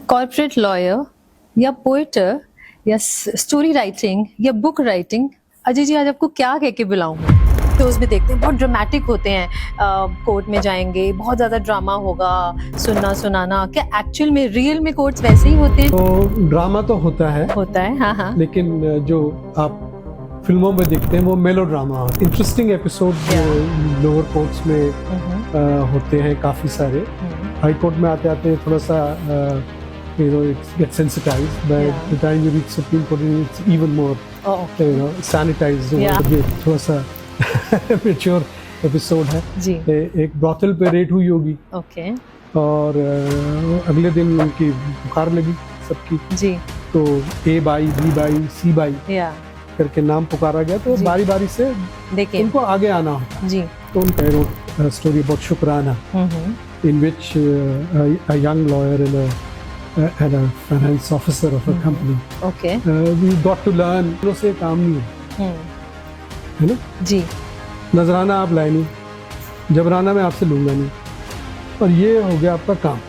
Corporate lawyer या पोएटर या story writing या बुक राइटिंग, अजय जी आज आपको क्या कह के बुलाऊं मैं? तो उसमें देखते हैं बहुत ड्रामेटिक होते हैं, कोर्ट में जाएंगे, बहुत ज्यादा ड्रामा होगा, सुनना सुनाना। क्या एक्चुअल में रियल में कोर्ट्स वैसे ही होते हैं? तो ड्रामा तो होता है, हाँ हाँ, लेकिन जो आप फिल्मों में देखते हैं वो मेलो drama. Interesting episode lower courts में होते हैं काफ़ी सारे। हाई कोर्ट में आते आते थोड़ा सा it gets sensitized, but the time you reach Supreme Court it's even more sanitized। ये थोड़ा सा mature एपिसोड है जी। एक ब्रॉथल पे रेड हुई होगी, और अगले दिन उनकी बुखार लगी सबकी जी। तो ए बाई, बी बाई, सी बाई करके नाम पुकारा गया, तो बारी बारी से उनको आगे आना होता जी। तो उनका स्टोरी बहुत शुक्राना, in which a young lawyer and a finance officer of a company we got to learn से काम नहीं है ना जी। नजराना आप लाए नहीं, जबराना मैं आपसे लूंगा नहीं, और ये हो गया आपका काम।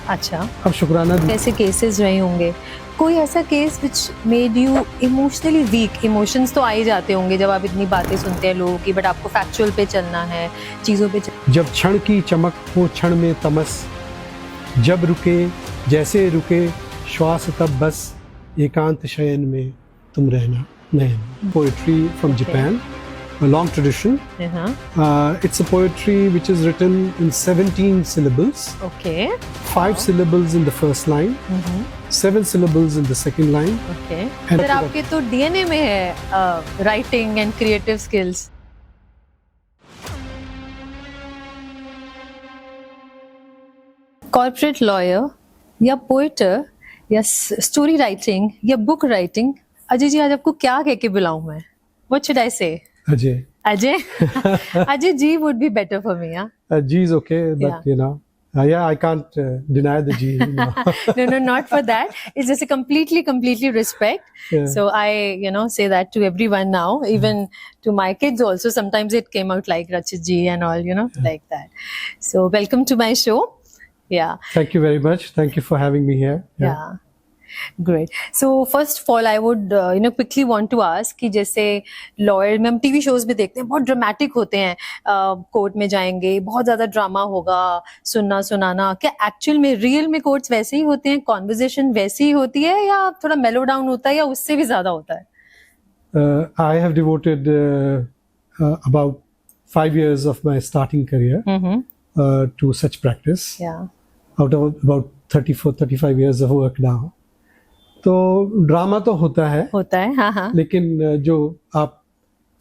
अच्छा, अब शुक्राना कैसे केसेस रहे होंगे? कोई ऐसा case which made you emotionally weak? Emotions तो आ ही जाते होंगे जब आप इतनी बातें सुनते हैं लोगों की, बट आपको फैक्चुअल पे चलना है, चीजों पे जब क्षण की चमक हो क्षण में तमस, जब रुके जैसे रुके श्वास तब बस, एकांत शयन में तुम रहना नयन। Poetry from Japan, a long tradition. It's a poetry which is written in 17 syllables. 5 syllables in the first line, 7 syllables in the second line. Sir आपके तो डीएनए में है writing and creative skills. Corporate lawyer या पोएटर या story writing या book writing, Ajay ji आज आपको क्या कह के बुलाऊं मैं? What should I say? Ajay Ajay G would be better for me, G is okay, but I can't deny the G. No, not for that. It's just a completely respect. So I say that to everyone now, even to my kids also. Sometimes it came out like Rachit Ji and all, like that. So welcome to my show. Thank you very much. Thank you for having me here. Great. So first of all, I would quickly want to ask कि जैसे lawyer में हम TV shows में देखते हैं बहुत dramatic होते हैं, कोर्ट में जाएंगे, बहुत ज्यादा ड्रामा होगा, सुनना सुनाना। क्या एक्चुअल में रियल में कोर्ट्स वैसे ही होते हैं, कॉन्वर्सेशन वैसी ही होती है, या थोड़ा मेलो डाउन होता है, या उससे भी ज्यादा होता है? I have devoted about 5 years of my starting career to such practice. Out of about 34-35 years of work now. तो ड्रामा तो होता है हाँ। लेकिन जो आप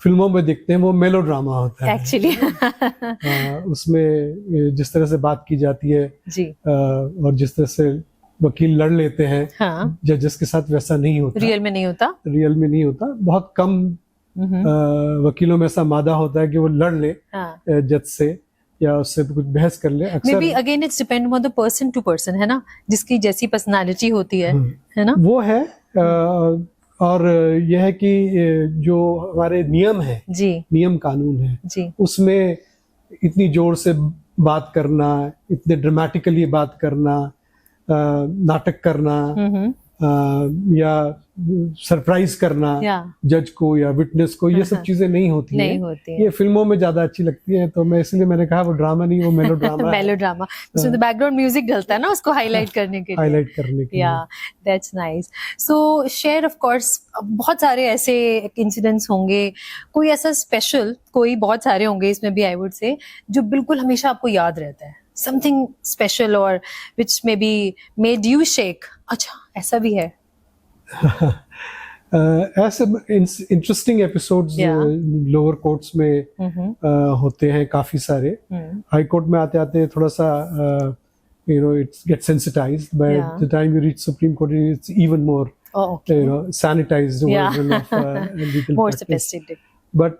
फिल्मों में देखते हैं वो मेलो ड्रामा होता है एक्चुअली। उसमें जिस तरह से बात की जाती है जी, और जिस तरह से वकील लड़ लेते हैं जजेस के साथ, वैसा नहीं होता। रियल में नहीं होता। बहुत कम वकीलों में ऐसा मादा होता है कि वो लड़ ले जज से या उससे कुछ बहस कर ले। अक्सर Maybe again it's depend on the person to person, है ना, जिसकी जैसी पर्सनालिटी होती है ना, वो है। और यह है कि जो हमारे नियम है जी, नियम कानून है जी, उसमें इतनी जोर से बात करना, इतने ड्रामेटिकली बात करना, नाटक करना या सरप्राइज करना जज को या विटनेस को, ये सब चीजें नहीं होती है। ये फिल्मों में ज्यादा अच्छी लगती है, तो मैं इसलिए मैंने कहा वो ड्रामा नहीं, वो मेलो ड्रामा। मेलो ड्रामा, उसमें बैकग्राउंड म्यूजिक डलता है ना, उसको हाईलाइट करने के लिए। That's nice. So share of course बहुत सारे ऐसे इंसिडेंट्स होंगे, कोई ऐसा स्पेशल, कोई बहुत सारे होंगे इसमें भी, आई वुड से, जो बिल्कुल हमेशा आपको याद रहता है, something special or which maybe made you shake? अच्छा, ऐसा भी है? ऐसे इंटरेस्टिंग एपिसोड्स लोअर कोर्ट्स में होते हैं काफी सारे। हाई कोर्ट में आते आते थोड़ा सा it gets sensitized, but the time you reach Supreme Court it's even more sanitized version of legal more practice. sophisticated. But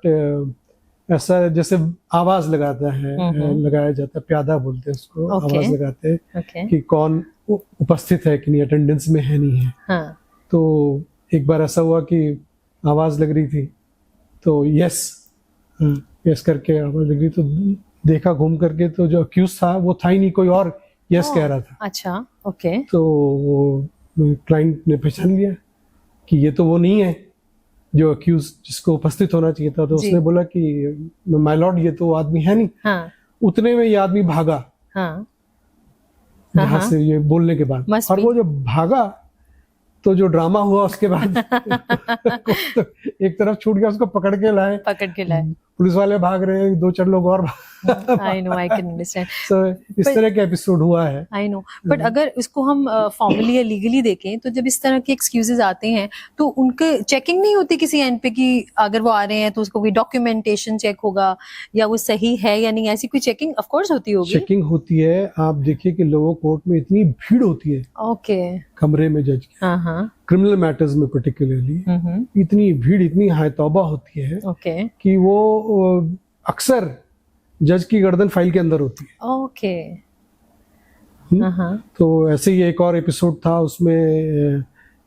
ऐसा जैसे आवाज लगाया जाता है, प्यादा बोलते हैं उसको, आवाज लगाते हैं कि कौन उपस्थित है कि नहीं, अटेंडेंस में है नहीं है। तो एक बार ऐसा हुआ कि आवाज लग रही थी, तो यस करके आवाज लग रही, तो देखा घूम करके, तो जो अक्यूज था वो था ही नहीं, कोई और यस कह रहा था। अच्छा। ओके तो वो क्लाइंट ने पहचान लिया कि ये तो वो नहीं है जो अक्यूज जिसको उपस्थित होना चाहिए था, तो जी। उसने बोला कि माय लॉर्ड ये तो वो आदमी है नहीं। हाँ उतने में ये आदमी भागा हाँ यहाँ हाँ। से ये बोलने के बाद, Must और be. वो जब भागा तो जो ड्रामा हुआ उसके बाद तो एक तरफ छूट गया, उसको पकड़ के लाए, पकड़ के लाए। पुलिस वाले भाग रहे हैं, 2-4 लोग और I know, I can understand. So, इस But- तरह के एपिसोड हुआ है। आई नो, बट अगर इसको हम फॉर्मली या लीगली देखें तो जब इस तरह के एक्सक्यूजेज आते हैं तो उनके चेकिंग नहीं होती किसी एंड पे कि अगर वो आ रहे हैं तो उसको कोई डॉक्यूमेंटेशन चेक होगा या वो सही है या नहीं, ऐसी कोई चेकिंग ऑफ कोर्स होती होगी। चेकिंग होती है। आप देखिए कि लोअर कोर्ट में इतनी भीड़ होती है ओके कमरे में जज के, हाँ हाँ क्रिमिनल मैटर्स में पर्टिकुलरली इतनी भीड़, इतनी हाय तौबा होती है ओके कि वो अक्सर जज की गर्दन फाइल के अंदर होती है। ओके हम्म। हाँ तो ऐसे ही एक और एपिसोड था, उसमें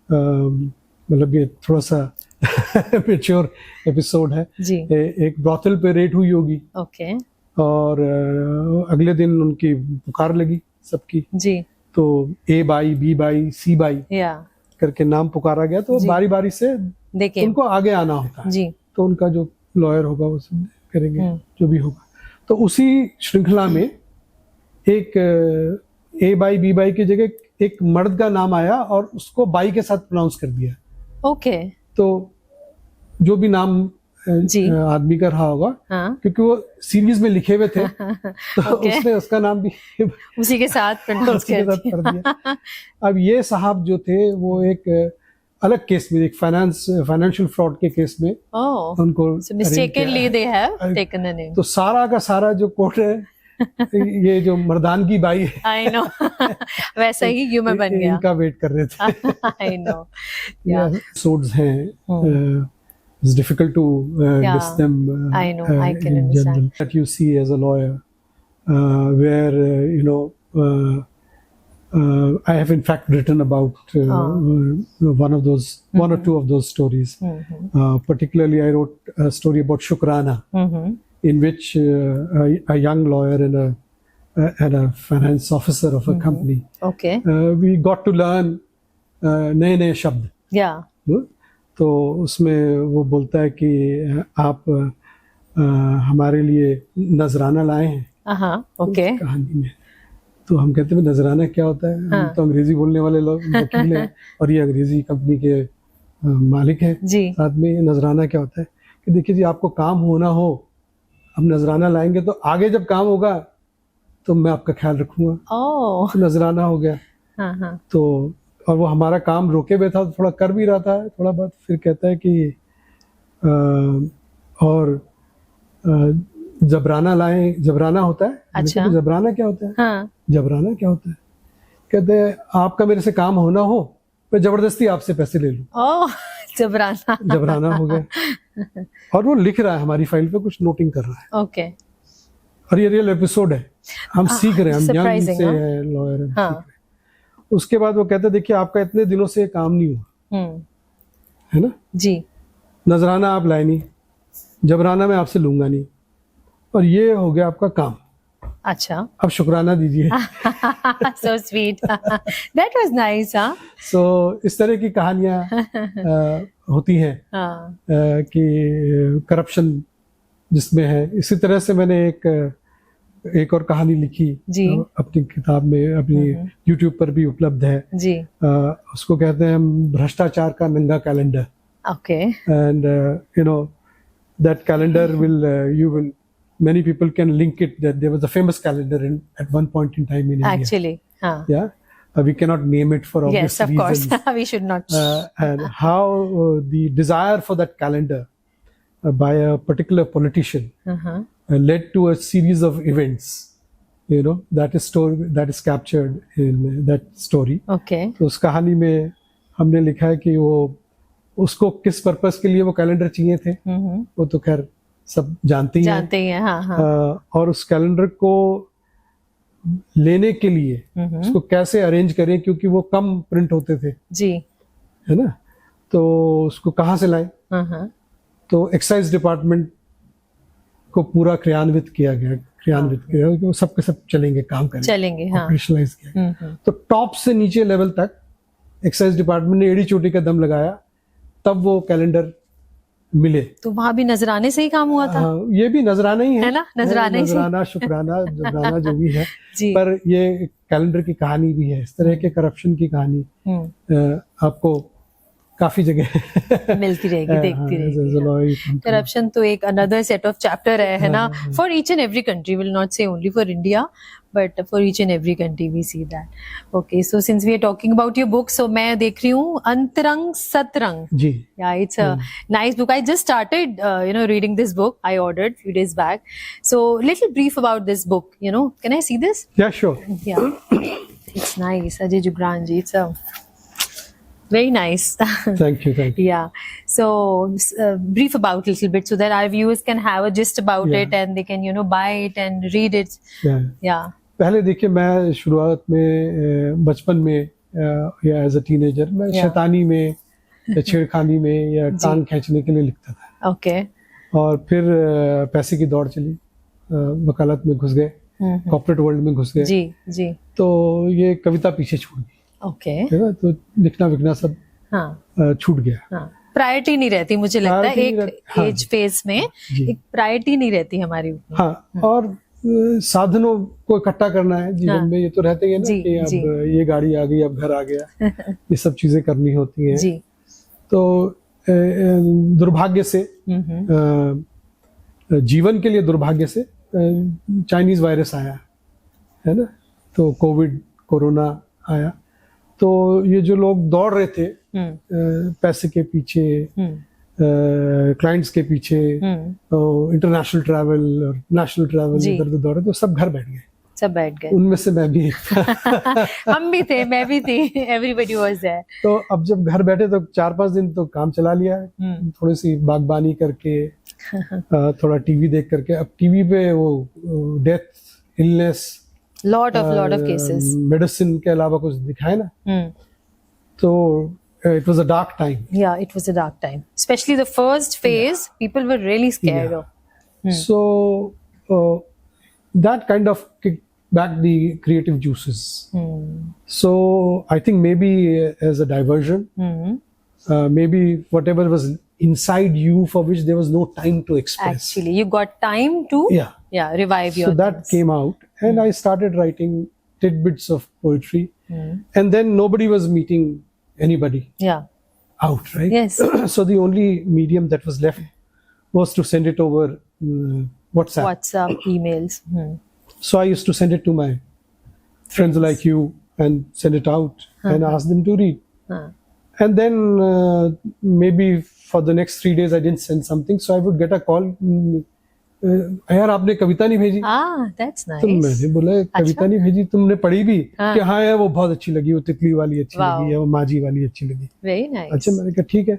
मतलब ये थोड़ा सा मैच्योर एपिसोड है। जी एक ब्रॉथल पे रेड हुई होगी ओके और अगले दिन उनकी पुकार लगी सबकी, जी तो ए बाई, बी बाई, सी बाई या करके नाम पुकारा गया, तो जी। बारी बारी से देखिए उनको आगे आना होता है। जी तो उनका जो लॉयर होगा वो सब करेंगे हम्म। जो भी होगा। तो उसी श्रृंखला में एक ए बाई बी बाई की जगह एक मर्द का नाम आया और उसको बाई के साथ प्रोनाउंस कर दिया। ओके तो जो भी नाम जी। आदमी का रहा होगा, हाँ क्योंकि वो सीरीज में लिखे हुए थे तो ओके। उसने उसका नाम भी उसी के साथ प्रोनाउंस उसके कर साथ कर दिया। दिया। अब ये साहब जो थे वो एक अलग केस में, एक फाइनेंशियल फ्रॉड के केस में ओह उनको so arraign किया mistakenly है। they have taken the name. तो सारा का सारा जो कोर्ट है ये जो मर्दानगी बाई है I know. वैसा ही ह्यूमन बन गया। इनका वेट कर रहे थे। I know. Yeah. एपिसोड्स हैं, it's difficult to Yeah, list them I know, I can in understand. general that you see as a lawyer where you know I have in fact written about one of those, one or two of those stories. Particularly I wrote a story about Shukrana, in which a young lawyer and a finance officer of a company, Okay. we got to learn नए शब्द। Yeah. तो उसमें वो बोलता है कि आप हमारे लिए नजराना लाए हैं Okay. कहानी में। तो हम कहते हैं नजराना क्या होता है? हम तो अंग्रेजी बोलने वाले लोग वकील हैं और ये अंग्रेजी कंपनी के मालिक हैं। जी। साथ में नजराना क्या होता है कि देखिए जी, आपको काम होना हो, हम नजराना लाएंगे तो आगे जब काम होगा तो मैं आपका ख्याल रखूंगा। Oh. तो नजराना हो गया। हाँ तो और वो हमारा काम रोके हुए था, थोड़ा कर भी रहा था थोड़ा बहुत, फिर कहता है कि और जबराना लाए, जबराना होता है। अच्छा। तो जबराना क्या होता है? हाँ जबराना क्या होता है? कहते हैं आपका मेरे से काम होना हो, मैं जबरदस्ती आपसे पैसे ले लूं। ओह जबराना। जबराना हो गया। और वो लिख रहा है हमारी फाइल पे, कुछ नोटिंग कर रहा है। ओके और ये रियल एपिसोड है, हम सीख रहे हैं, हम यंग surprising, से हाँ? है लॉयर है, हाँ। सीख रहे हैं। उसके बाद वो कहते हैं देखिए आपका इतने दिनों से काम नहीं हुआ है ना, जी। नजराना आप लाए नहीं, जबराना मैं आपसे लूंगा नहीं, और ये हो गया आपका काम। अच्छा। अब शुक्राना दीजिए। So sweet. That was nice, हाँ? सो इस तरह की कहानियां होती हैं हाँ कि करप्शन जिसमें है। इसी तरह से मैंने एक और कहानी लिखी जी। अपनी किताब में, अपनी YouTube पर भी उपलब्ध है। जी। उसको कहते हैं हम भ्रष्टाचार का नंगा calendar. Okay. And you know that calendar will you will many people can link it that there was a famous calendar at one point in time in India. Actually, हाँ. Yeah, we cannot name it for obvious Yes, of course. reasons. We should not. And how the desire for that calendar by a particular politician led to a series of events, you know, that is captured in that story. Okay. तो उस कहानी में हमने लिखा है कि वो उसको किस पर्पस के लिए वो कैलेंडर चाहिए थे, वो तो खैर सब जानते ही हैं। हाँ। और उस कैलेंडर को लेने के लिए उसको कैसे अरेंज करें, क्योंकि वो कम प्रिंट होते थे जी, है ना, तो उसको कहाँ से लाएं। तो एक्साइज डिपार्टमेंट को पूरा क्रियान्वित किया गया, क्रियान्वित किया कि वो सब के सब चलेंगे, काम करेंगे, चलेंगे, हाँ। ऑपरेशनलाइज किया। तो टॉप से नीचे लेवल तक एक्साइज डिपार्टमेंट ने एड़ी चोटी का दम लगाया, तब वो कैलेंडर मिले। तो वहां भी नजराने से ही काम हुआ था? हाँ, ये भी नजराना ही है ना, नजराना ही से। नजराना, शुक्राना, जबराना जो भी है जी। पर ये कैलेंडर की कहानी भी है, इस तरह के करप्शन की कहानी आपको काफी जगह मिलती रहेगी, देखती रहेगी। करप्शन तो एक अनदर सेट ऑफ चैप्टर है ना, for each and every country, will not say only for India but for each and every country we see that. Okay, so since we are talking about your book, सो मैं देख रही हूँ अंतरंग सतरंग। जी, yeah, it's a nice book. I just started reading this book. I ordered few days back, so little brief about this book, can I see this? yeah, sure. Yeah, it's nice. Ajay Jugran ji, it's a very nice. Thank you. Yeah, so brief about little bit so that our viewers can have a gist about Yeah. it and they can buy it and read it. Yeah. पहले देखिए, मैं शुरुआत में बचपन में या as a teenager मैं शैतानी में या छेड़खानी में या टांग खींचने के लिए लिखता था। Okay. और फिर पैसे की दौड़ चली, वकालत में घुस गए, कॉर्पोरेट वर्ल्ड में घुस गए। जी जी। तो ये कविता पीछे छूट गई। ओके। है ना, तो लिखना विखना सब छूट गया। हाँ, प्रायोरिटी नहीं रहती, मुझे लगता है एक एज फेज में एक प्रायोरिटी नहीं रहती हमारी उतनी। हाँ, और साधनों को इकट्ठा करना है जीवन में, ये तो रहते ही है ना कि अब ये गाड़ी आ गई, अब घर आ गया, ये सब चीजें करनी होती हैं। जी। तो दुर्भाग्य से जीवन के लिए दुर्भाग्य से चाइनीज वायरस आया, है ना, तो कोरोना आया। तो ये जो लोग दौड़ रहे थे पैसे के पीछे, क्लाइंट्स के पीछे, इंटरनेशनल ट्रैवल और नेशनल ट्रैवल, इधर उधर दौड़ रहे, तो सब घर बैठ गए। सब बैठ गए, उनमें से मैं भी एक था। हम भी थे, मैं भी थी, एवरीबॉडी वाज देयर। तो अब जब घर बैठे तो 4-5 दिन तो काम चला लिया, थोड़ी सी बागबानी करके, थोड़ा टीवी देख करके। अब टीवी पे वो death, illness, lot of cases, medicine के अलावा कुछ दिखाए ना, तो it was a dark time. Yeah, it was a dark time, especially the first phase. People were really scared of. So that kind of kicked back the creative juices. So I think maybe as a diversion, maybe whatever was inside you for which there was no time to express. Actually, you got time to revive your. So that came out, and I started writing tidbits of poetry, and then nobody was meeting anybody out, right? Yes. So the only medium that was left was to send it over WhatsApp, emails. So I used to send it to my friends like you and send it out and ask them to read. And then maybe for the next 3 days I didn't send something, so I would get a call, यार आपने कविता नहीं भेजी। That's nice. तो मैंने बोला कविता नहीं भेजी, तुमने पढ़ी भी? कि हाँ यार वो बहुत अच्छी लगी, वो तितली वाली अच्छी लगी, या वो माझी वाली अच्छी लगी। Very nice. अच्छा, मैंने कहा ठीक है।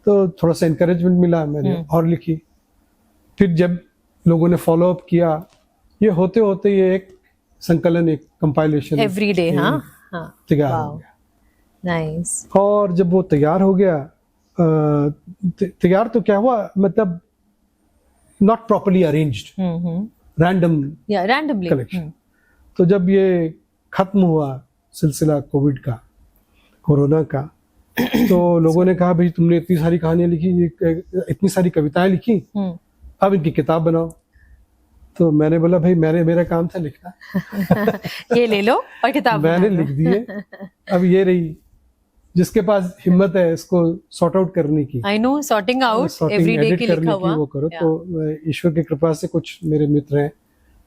तो थोड़ा सा एनकरेजमेंट मिला, मैंने और लिखी। फिर जब लोगों ने फॉलो अप किया, ये होते होते ये एक संकलन, एक कंपाइलेशन एवरीडे तैयार हो गया। नाइस। और जब वो तैयार हो गया, तैयार तो क्या हुआ, मतलब not properly arranged, randomly collection. तो जब ये खत्म हुआ सिलसिला कोविड का, कोरोना का, तो लोगों ने कहा भाई तुमने इतनी सारी कहानियां लिखी, इतनी सारी कविताएं लिखी, अब इनकी किताब बनाओ। तो मैंने बोला भाई मेरा काम था लिखना। ये ले लो और किताब मैंने लिख दिए, अब ये रही, जिसके पास हिम्मत है इसको सॉर्ट आउट करने की। I know, sorting out every day की लिखा हुआ, वो करो। तो ईश्वर की कृपा से कुछ मेरे मित्र हैं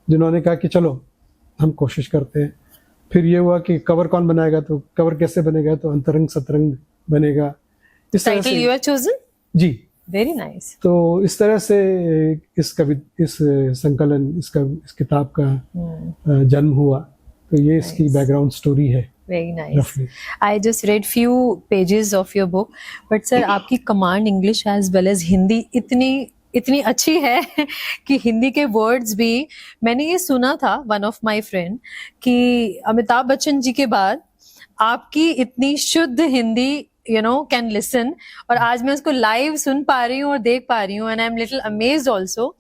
जिन्होंने कहा कि चलो हम कोशिश करते हैं। फिर ये हुआ कि कवर कौन बनाएगा, तो कवर कैसे बनेगा, तो अंतरंग सतरंग बनेगा। इस तरह से you have chosen? जी, वेरी नाइस। तो इस तरह से इस संकलन, इस किताब का जन्म हुआ। तो ये इसकी बैकग्राउंड स्टोरी है। Very nice. I just read few pages of your book, but sir आपकी command English as well as Hindi इतनी अच्छी है कि हिंदी के वर्ड्स भी, मैंने ये सुना था one of my friend कि अमिताभ बच्चन जी के बाद आपकी इतनी शुद्ध हिंदी can listen, और आज मैं उसको लाइव सुन पा रही हूँ और देख पा रही हूँ, and I'm little amazed also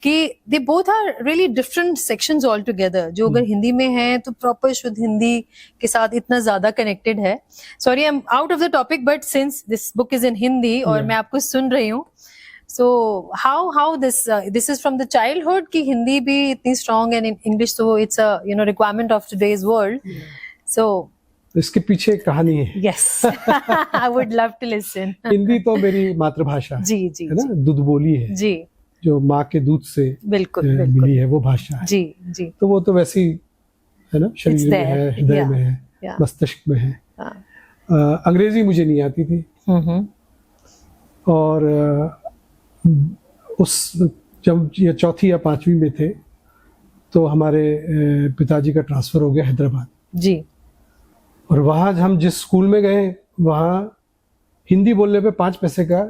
कि they both are really different sections all together. जो अगर हिंदी में है तो प्रॉपर शुद्ध हिंदी के साथ इतना ज्यादा कनेक्टेड है। Sorry, I am out of the topic, but since this book is in Hindi और मैं आपको सुन रही हूँ, so how this is from the childhood कि हिंदी भी इतनी strong and in English, so it's a requirement of today's world. So इसके पीछे एक कहानी है। yes, I would love to listen. Hindi तो मेरी मातृभाषा है, जी जी है ना, दूध बोली है जी, जो माँ के दूध से बिल्कुल मिली बिल्कुल है, वो भाषा है। जी जी, तो वो तो वैसी है ना, शरीर में है, हृदय में है, yeah. मस्तिष्क में है। हाँ। अंग्रेजी मुझे नहीं आती थी, और उस जब ये चौथी या पांचवी में थे तो हमारे पिताजी का ट्रांसफर हो गया हैदराबाद जी, और वहाँ हम जिस स्कूल में गए वहाँ हिंदी बोलने पे 5 पैसे का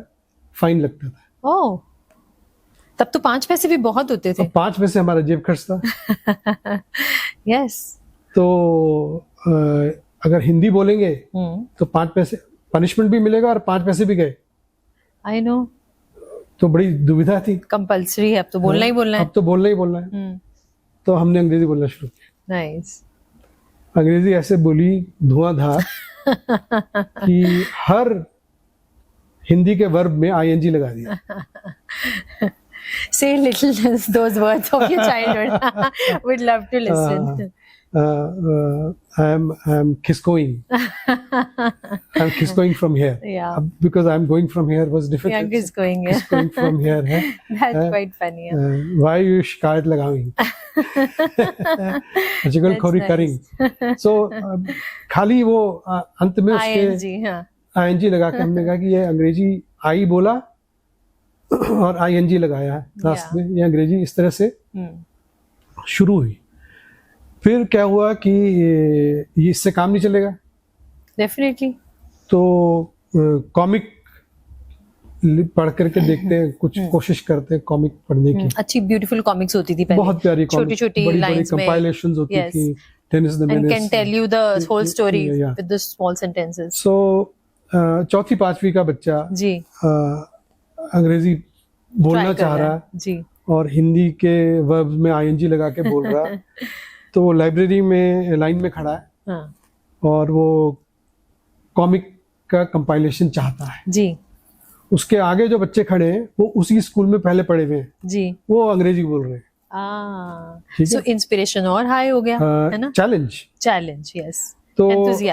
फाइन लगता था। ओह, तब तो 5 पैसे भी बहुत होते थे। 5 पैसे हमारा जेब खर्च था। यस, तो अगर हिंदी बोलेंगे तो 5 पैसे पनिशमेंट भी मिलेगा और 5 पैसे भी गए। आई नो, तो बड़ी दुविधा थी। कंपल्सरी है, अब तो बोलना ही बोलना है। अब तो बोलना ही बोलना है। तो हमने अंग्रेजी बोलना शुरू किया। नाइस। अंग्रेजी ऐसे बोली धुआंधार कि हर हिंदी के वर्ब में आईएनजी लगा दिया। Say little those words of your childhood. Would love to listen. I am Kiscoing. I'm Kiscoing from here. Yeah. Because I'm going from here was difficult. Yeah, Kiscoing. Yeah. Kiscoing from here. है. That's quite funny. Yeah. Why you शिकायत लगावी? अजगल खोरी करेंगे। So खाली वो अंत में उसके ING लगा के हमने कहा कि ये अंग्रेजी आई बोला और ING लगाया है लास्ट में, ये अंग्रेजी इस तरह से शुरू हुई। फिर क्या हुआ कि ये इससे काम नहीं चलेगा, डेफिनेटली। तो कॉमिक पढ़ करके देखते हैं, कुछ कोशिश करते हैं कॉमिक पढ़ने की। अच्छी ब्यूटीफुल कॉमिक्स होती थी पहले, बहुत प्यारी छोटी छोटी लाइंस में कंपाइलेशंस होती थी। Tennis the end can tell you the whole story with the small sentences. So चौथी पांचवी का बच्चा जी अंग्रेजी बोलना चाह रहा है जी, और हिंदी के वर्ब में ING लगा के बोल रहा है। तो वो लाइब्रेरी में लाइन में खड़ा है। हाँ। और वो कॉमिक का कंपाइलेशन चाहता है जी। उसके आगे जो बच्चे खड़े हैं वो उसी स्कूल में पहले पढ़े हुए हैं जी, वो अंग्रेजी बोल रहे हैं। सो इंस्पिरेशन और हाई हो गया, है ना? Challenge yes. तो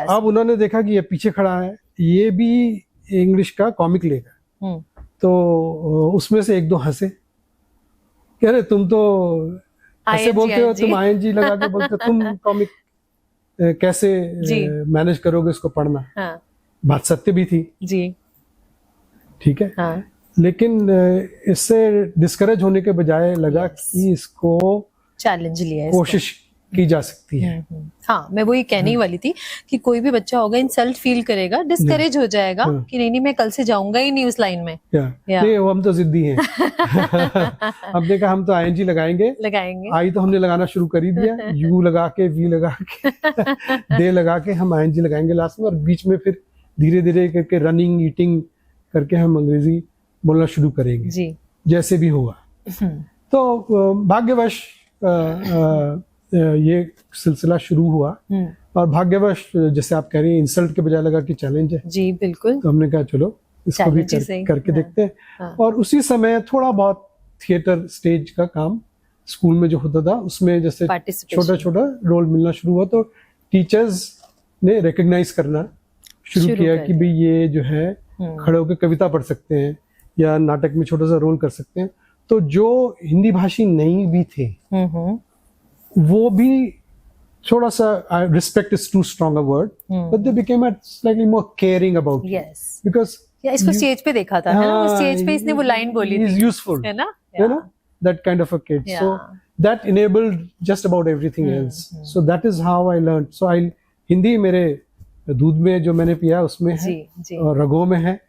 अब उन्होंने देखा कि ये पीछे खड़ा है, ये भी इंग्लिश का कॉमिक लेगा। तो उसमें से एक दो हंसे, कह रहे तुम तो ऐसे बोलते हो, तुम ING लगा के बोलते हो, तुम कॉमिक कैसे मैनेज करोगे इसको पढ़ना? हाँ। बात सत्य भी थी जी, ठीक है। हाँ। लेकिन इससे डिस्करेज होने के बजाय लगा कि इसको चैलेंज लिया, कोशिश की जा सकती है। हाँ, मैं वही कहने ही वाली थी कि कोई भी बच्चा होगा इंसल्ट फील करेगा, डिस्करेज हो जाएगा कि नहीं मैं कल से जाऊंगा ही नहीं उस लाइन में। नहीं, वो हम तो जिद्दी हैं। हमने कहा हम तो ING लगाएंगे। आई तो हमने लगाना शुरू कर ही दिया, U लगा के, V लगा के, दे लगा के हम ING लगाएंगे लास्ट में, और बीच में फिर धीरे धीरे करके रनिंग ईटिंग करके हम अंग्रेजी बोलना शुरू करेंगे जी, जैसे भी होगा। तो भाग्यवश ये सिलसिला शुरू हुआ, और भाग्यवश जैसे आप कह रही हैं इंसल्ट के बजाय लगा कि चैलेंज है। जी बिल्कुल। तो हमने कहा चलो इसको भी करके देखते हैं। और उसी समय थोड़ा बहुत थिएटर स्टेज का काम स्कूल में जो होता था उसमें जैसे छोटा छोटा रोल मिलना शुरू हुआ, तो टीचर्स ने रिकग्नाइज करना शुरू किया कि भाई ये जो है खड़े होकर कविता पढ़ सकते हैं या नाटक में छोटा सा रोल कर सकते हैं। तो जो हिंदी भाषी नहीं भी थे वो भी थोड़ा सा, respect is too strong a word, but they became slightly more caring about it, because इसको स्टेज पे देखा था, है ना? वो स्टेज पे इसने वो लाइन बोली थी, इज यूजफुल, है ना? You know that kind of a kid, so that enabled just about everything else. So that is how I learned. So I Hindi मेरे दूध में जो मैंने पिया उसमें है, और रगों में है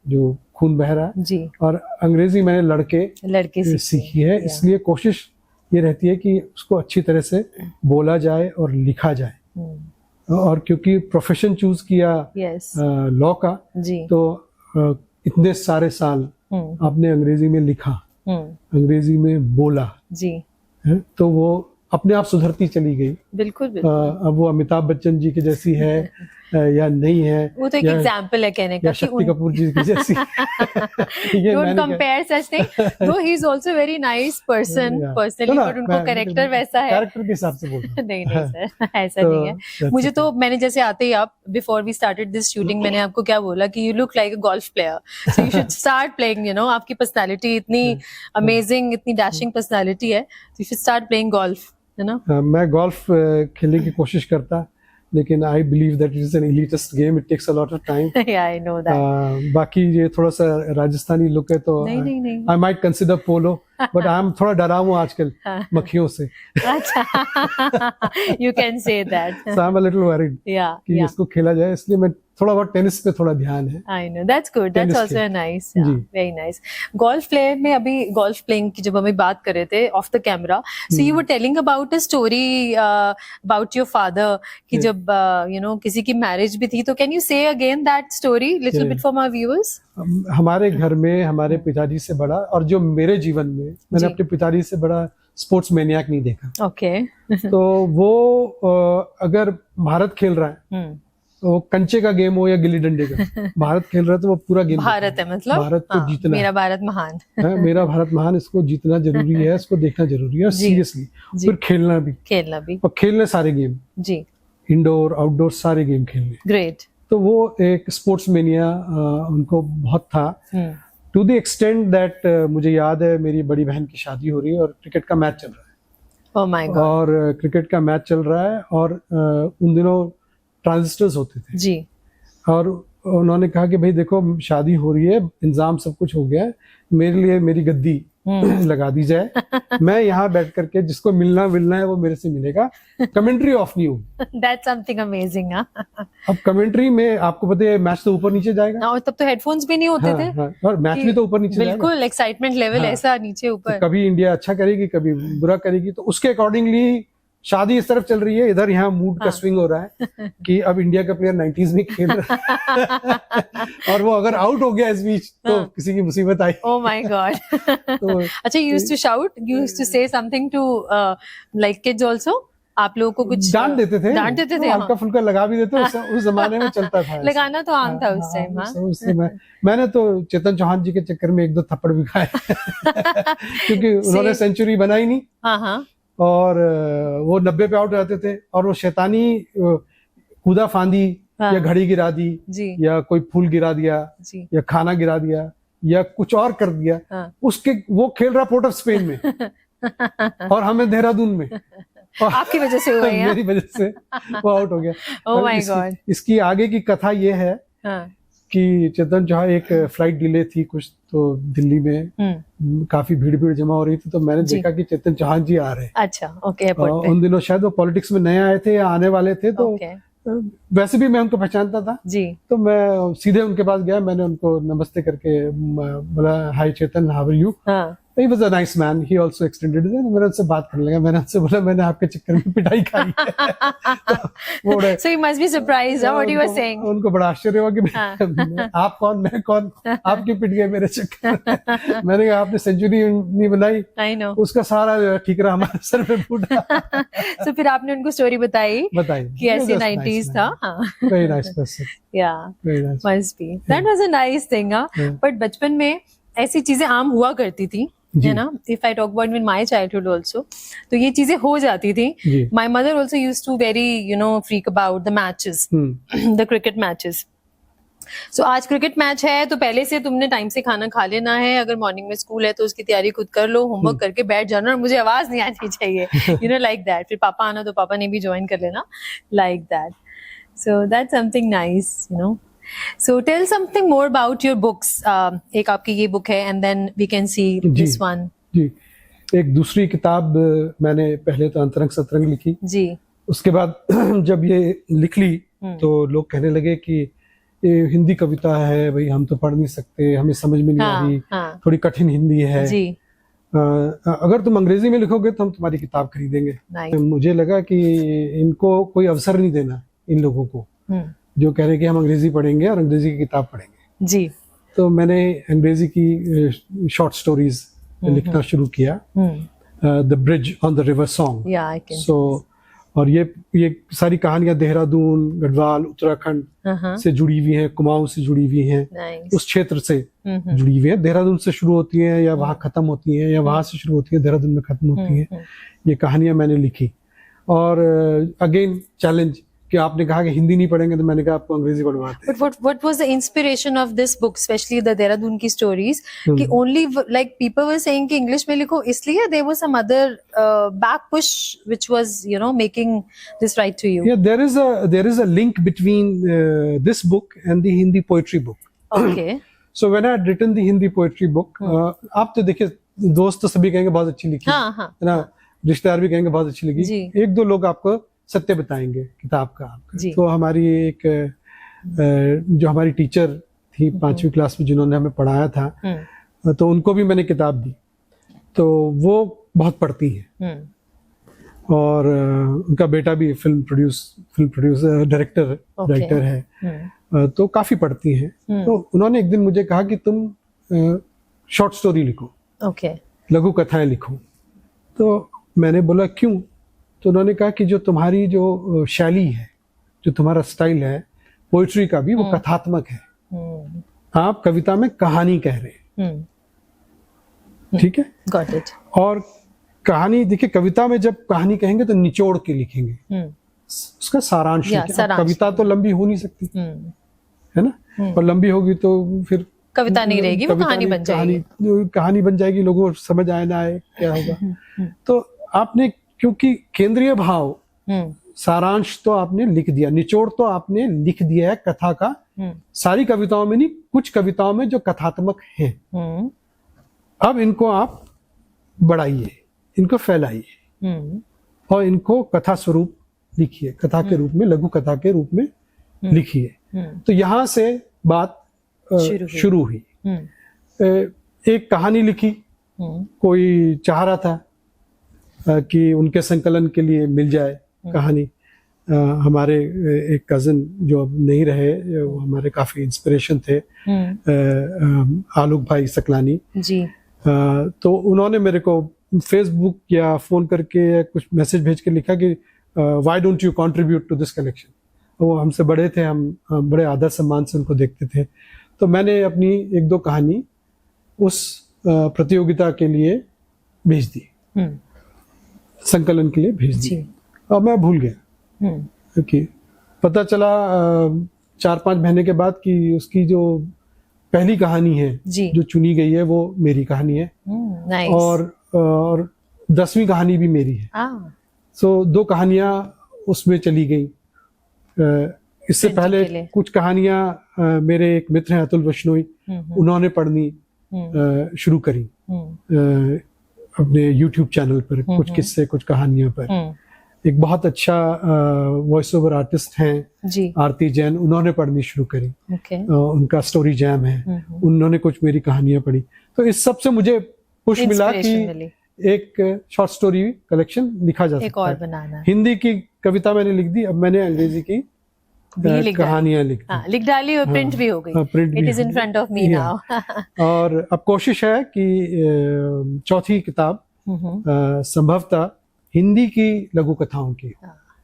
जो खून बह रहा है जी, और अंग्रेजी मैंने लड़के सीखी है। इसलिए कोशिश ये रहती है कि उसको अच्छी तरह से बोला जाए और लिखा जाए। और क्योंकि प्रोफेशन चूज किया लॉ का जी, तो इतने सारे साल आपने अंग्रेजी में लिखा, अंग्रेजी में बोला जी है, तो वो अपने आप सुधरती चली गई। बिल्कुल बिल्कुल। अब वो अमिताभ बच्चन जी की जैसी है या नहीं है, वो तो एक एग्जाम्पल है कहने का या शक्ति कपूर जी की जैसी। ये डोंट मैंने कंपेयर सच थिंग, दो he is also very nice person personally, but उनको कैरेक्टर वैसा है, कैरेक्टर के हिसाब से बोल रहा हूं। नहीं नहीं सर ऐसा नहीं है। मुझे तो मैंने जैसे आते ही आप before we started this shooting मैंने आपको क्या बोला कि you look like a golf player, so you should start playing, you know आपकी पर्सनालिटी इतनी अमेजिंग, इतनी डैशिंग पर्सनालिटी है, you should start playing golf, है ना। मैं गोल्फ खेलने की कोशिश करता, लेकिन I believe that it is an elitist game, it takes a lot of time. या आई नो दैट। बाकी ये थोड़ा सा राजस्थानी लुक है तो नहीं I might consider polo, but I am थोड़ा डरा हूँ आजकल मक्खियों से। अच्छा, you can say that. So I am a little worried कि इसको खेला जाए, इसलिए मैं थोड़ा बहुत टेनिस पे थोड़ा ध्यान है। I know, that's good, that's also nice, yeah, very nice. Golf play में अभी golf playing की जब हम बात कर रहे थे off the camera, so you were telling about a story about your father कि जब you know किसी की marriage भी थी, तो can you say again that story little bit for my viewers? हमारे घर में हमारे पिताजी से बड़ा, और जो मेरे जीवन में मैंने अपने पिताजी से बड़ा स्पोर्ट्स मैनियाक नहीं देखा। Okay. तो वो अगर भारत खेल रहा है तो कंचे का गेम हो या गिल्ली डंडे का, भारत खेल रहा है तो वो पूरा गेम भारत है, मतलब भारत को जीतना, मेरा भारत महान है, मेरा भारत महान, इसको जीतना जरूरी है, इसको देखना जरूरी है, और सीरियसली फिर खेलना भी और खेलने सारे गेम जी, इंडोर आउटडोर सारे गेम खेलने। ग्रेट। तो वो एक स्पोर्ट्स मेनिया उनको बहुत था, टू द एक्सटेंट दैट मुझे याद है मेरी बड़ी बहन की शादी हो रही है और क्रिकेट का मैच चल रहा है। Oh my God. और क्रिकेट का मैच चल रहा है और उन दिनों ट्रांजिस्टर्स होते थे जी, और उन्होंने कहा कि भाई देखो शादी हो रही है, इंतजाम सब कुछ हो गया है, मेरे लिए मेरी गद्दी लगा दी जाए, मैं यहाँ बैठ करके जिसको मिलना है वो मेरे से मिलेगा, कमेंट्री ऑफ नहीं होगी। That's something amazing, हाँ। अब कमेंट्री में आपको पता है मैच तो ऊपर नीचे जाएगा, और तब तो हेडफोन्स भी नहीं होते थे। हाँ, और मैच भी तो ऊपर नीचे जाएगा, बिल्कुल एक्साइटमेंट लेवल ऐसा नीचे ऊपर, तो कभी इंडिया अच्छा करेगी कभी बुरा करेगी, तो उसके अकॉर्डिंगली शादी इस तरफ चल रही है, इधर यहाँ मूड का स्विंग हो रहा है कि अब इंडिया का प्लेयर 90s में खेल रहा है और वो अगर आउट हो गया इस बीच तो किसी की मुसीबत आई। Oh my god. तो अच्छा, you used to shout, you used to say something to like kids also, आप लोगों को कुछ डांट देते थे, हल्का फुल्का लगा भी देते, उस जमाने में चलता था, लगाना तो आम था उस टाइम। हाँ, मैंने तो चेतन चौहान जी के चक्कर में 1-2 थप्पड़ भी खाए क्योंकि उन्होंने सेंचुरी बनाई नहीं। हाँ, और वो 90 पे आउट रहते थे, और वो शैतानी कूदा फांदी या घड़ी गिरा दी या कोई फूल गिरा दिया या खाना गिरा दिया या कुछ और कर दिया, उसके वो खेल रहा पोर्ट ऑफ स्पेन में और हमें देहरादून में, और आपकी वजह से हुआ है। मेरी वजह से वो आउट हो गया। Oh my God. इसकी आगे की कथा ये है कि चेतन चौहान, एक फ्लाइट डिले थी कुछ, तो दिल्ली में काफी भीड़ जमा हो रही थी, तो मैंने देखा कि चेतन चौहान जी आ रहे हैं। अच्छा, ओके। एयरपोर्ट पे उन दिनों शायद वो पॉलिटिक्स में नए आए थे या आने वाले थे, तो वैसे भी मैं उनको पहचानता था जी, तो मैं सीधे उनके पास गया, मैंने उनको नमस्ते करके बोला, hi Chetan, how are you. He was a nice man. He also extended it. मैंने उनसे बात करने लगा, मैंने उनसे बोला मैंने आपके चक्कर में पिटाई खाई है। So you must be surprised what you were saying. उनको बड़ा आश्चर्य हुआ कि आप कौन, मैं कौन, आप क्यों पिट गए मेरे चक्कर में। मैंने कहा आपने सेंचुरी नहीं बनाई, I know. उसका सारा ठीकरा हमारे सर पे फूटा। So फिर आपने उनको स्टोरी बताई कि ऐसे 90s था। Very nice person. Yeah, must be. That was a nice thing, हाँ। But बचपन में ऐसी चीजें आम हुआ करती थी, है ना। If I talk about in my childhood also, तो ये चीजें हो जाती थी। My mother also used to very you know freak about the matches, the cricket matches. So आज क्रिकेट मैच है तो पहले से तुमने टाइम से खाना खा लेना है, अगर मॉर्निंग में स्कूल है तो उसकी तैयारी खुद कर लो, होमवर्क करके बैठ जाना, और मुझे आवाज नहीं आनी चाहिए, यू नो, लाइक दैट। फिर पापा आना तो पापा ने भी ज्वाइन कर लेना, like that. So that's something nice, you know. So tell something more about your books. एक आपकी ये बुक है, and then we can see this one. जी, एक दूसरी किताब मैंने पहले तो अंतरंग सतरंग लिखी जी, उसके बाद जब ये लिख ली तो लोग कहने लगे कि ये हिंदी कविता है भाई, हम तो पढ़ नहीं सकते, हमें समझ में नहीं आ रही, थोड़ी कठिन हिंदी है जी, अगर तुम अंग्रेजी में लिखोगे तो हम तुम्हारी किताब खरीदेंगे। मुझे लगा कि इनको कोई अवसर नहीं देना, इन लोगों को जो कह रहे कि हम अंग्रेजी पढ़ेंगे और अंग्रेजी की किताब पढ़ेंगे जी। तो मैंने अंग्रेजी की शॉर्ट स्टोरीज लिखना शुरू किया, the bridge on the river song. Yeah, I can. सो और ये सारी कहानियां देहरादून, गढ़वाल, उत्तराखंड से जुड़ी हुई हैं, कुमाऊं से जुड़ी हुई हैं, Nice. उस क्षेत्र से जुड़ी हुई है। देहरादून से शुरू होती हैं या वहाँ खत्म होती हैं, या वहाँ से शुरू होती है देहरादून में खत्म होती हैं। ये कहानियां मैंने लिखी। और अगेन चैलेंज कि आपने कहा कि हिंदी नहीं पढ़ेंगे, तो मैंने कहा आपको अंग्रेजी पढ़वाते हैं। But what was the inspiration of this book, especially the Dehradun की stories? कि only like people were saying कि English में लिखो, इसलिए there was some other back push which was making this right to you. Yeah, there is a link between this book and the Hindi poetry book. Okay. So when I had written the Hindi poetry book, आप तो देखिए, दोस्त तो सभी कहेंगे बहुत अच्छी लिखी, हाँ, हाँ, है ना, रिश्तेदार भी कहेंगे बहुत अच्छी लिखी, जी। एक दो लोग आपको सत्य बताएंगे किताब का। जी। तो हमारी एक जो हमारी टीचर थी 5वीं क्लास में, जिन्होंने हमें पढ़ाया था, तो उनको भी मैंने किताब दी, तो वो बहुत पढ़ती हैं। और उनका बेटा भी फिल्म प्रोड्यूसर डायरेक्टर है, तो काफी पढ़ती हैं। तो उन्होंने एक दिन मुझे कहा कि तुम शॉर्ट स्टोरी लिखो, Okay. लघु कथाएं लिखो। तो मैंने बोला क्यों? तो उन्होंने कहा कि जो तुम्हारी जो शैली है, जो तुम्हारा स्टाइल है पोइट्री का भी, वो कथात्मक है। आप कविता में कहानी कह रहे हैं, ठीक है? Got it. और कहानी, देखिए, कविता में जब कहानी कहेंगे तो निचोड़ के लिखेंगे, उसका सारांश लिखेंगे। अब कविता तो लंबी हो नहीं सकती, है ना, और लंबी होगी तो फिर कविता नहीं रहेगी, वो कहानी बन जाएगी। कहानी बन जाएगी, लोगों को समझ आए ना आए क्या होगा। तो आपने, क्योंकि केंद्रीय भाव, सारांश तो आपने लिख दिया, निचोड़ तो आपने लिख दिया है कथा का। सारी कविताओं में नहीं, कुछ कविताओं में जो कथात्मक हैं, अब इनको आप बढ़ाइए, इनको फैलाइए, और इनको कथा स्वरूप लिखिए, कथा के रूप में, लघु कथा के रूप में लिखिए। तो यहाँ से बात शुरू हुई। एक कहानी लिखी, कोई चाह रहा था कि उनके संकलन के लिए मिल जाए कहानी। हमारे एक कजिन जो अब नहीं रहे, वो हमारे काफी इंस्पिरेशन थे, आलोक भाई सकलानी जी। तो उन्होंने मेरे को फेसबुक या फोन करके या कुछ मैसेज भेज के लिखा कि why don't you contribute to this collection. वो हमसे बड़े थे, हम बड़े आदर सम्मान से उनको देखते थे। तो मैंने अपनी एक दो कहानी उस प्रतियोगिता के लिए भेज दी, संकलन के लिए भेज दी, और मैं भूल गया। क्योंकि पता चला 4-5 महीने के बाद कि उसकी जो पहली कहानी है जो चुनी गई है, वो मेरी कहानी है। और 10वीं कहानी भी मेरी है। सो 2 कहानियां उसमें चली गई। इससे पहले कुछ कहानियां मेरे एक मित्र हैं अतुल वैष्णोई, उन्होंने पढ़नी शुरू करी अपने YouTube चैनल पर, कुछ किस्से, कुछ कहानियां पर। एक बहुत अच्छा वॉइस ओवर आर्टिस्ट हैं आरती जैन, उन्होंने पढ़नी शुरू करी। उनका स्टोरी जैम है, उन्होंने कुछ मेरी कहानियां पढ़ी। तो इस सब से मुझे पुश मिला कि एक शॉर्ट स्टोरी कलेक्शन लिखा जा सकता है। बनाना। हिंदी की कविता मैंने लिख दी, अब मैंने अंग्रेजी की कहानियां लिख डाली और प्रिंट भी हो गई। It is in front of me now. और अब कोशिश है कि चौथी किताब संभवतः हिंदी की लघु कथाओं की।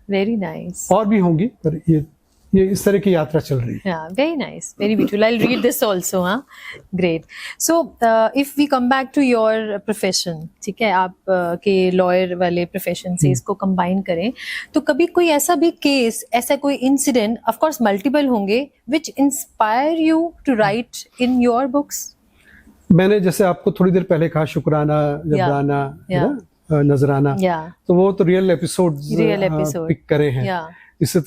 Very nice. और भी होंगी, पर ये इस तरह की यात्रा चल रही है। Very nice, very beautiful. I will read this also. Great. So if we come back to your profession, ठीक है, आप के लॉयर वाले प्रोफेशन से इसको कंबाइन करें, तो कभी कोई ऐसा भी केस, ऐसा कोई इंसिडेंट, ऑफ कोर्स मल्टीपल होंगे, which inspire you to write in your books? मैंने जैसे आपको थोड़ी देर पहले कहा, शुक्राना, जबराना, नजराना, तो वो तो रियल एपिसोड्स पिक करे हैं। इसी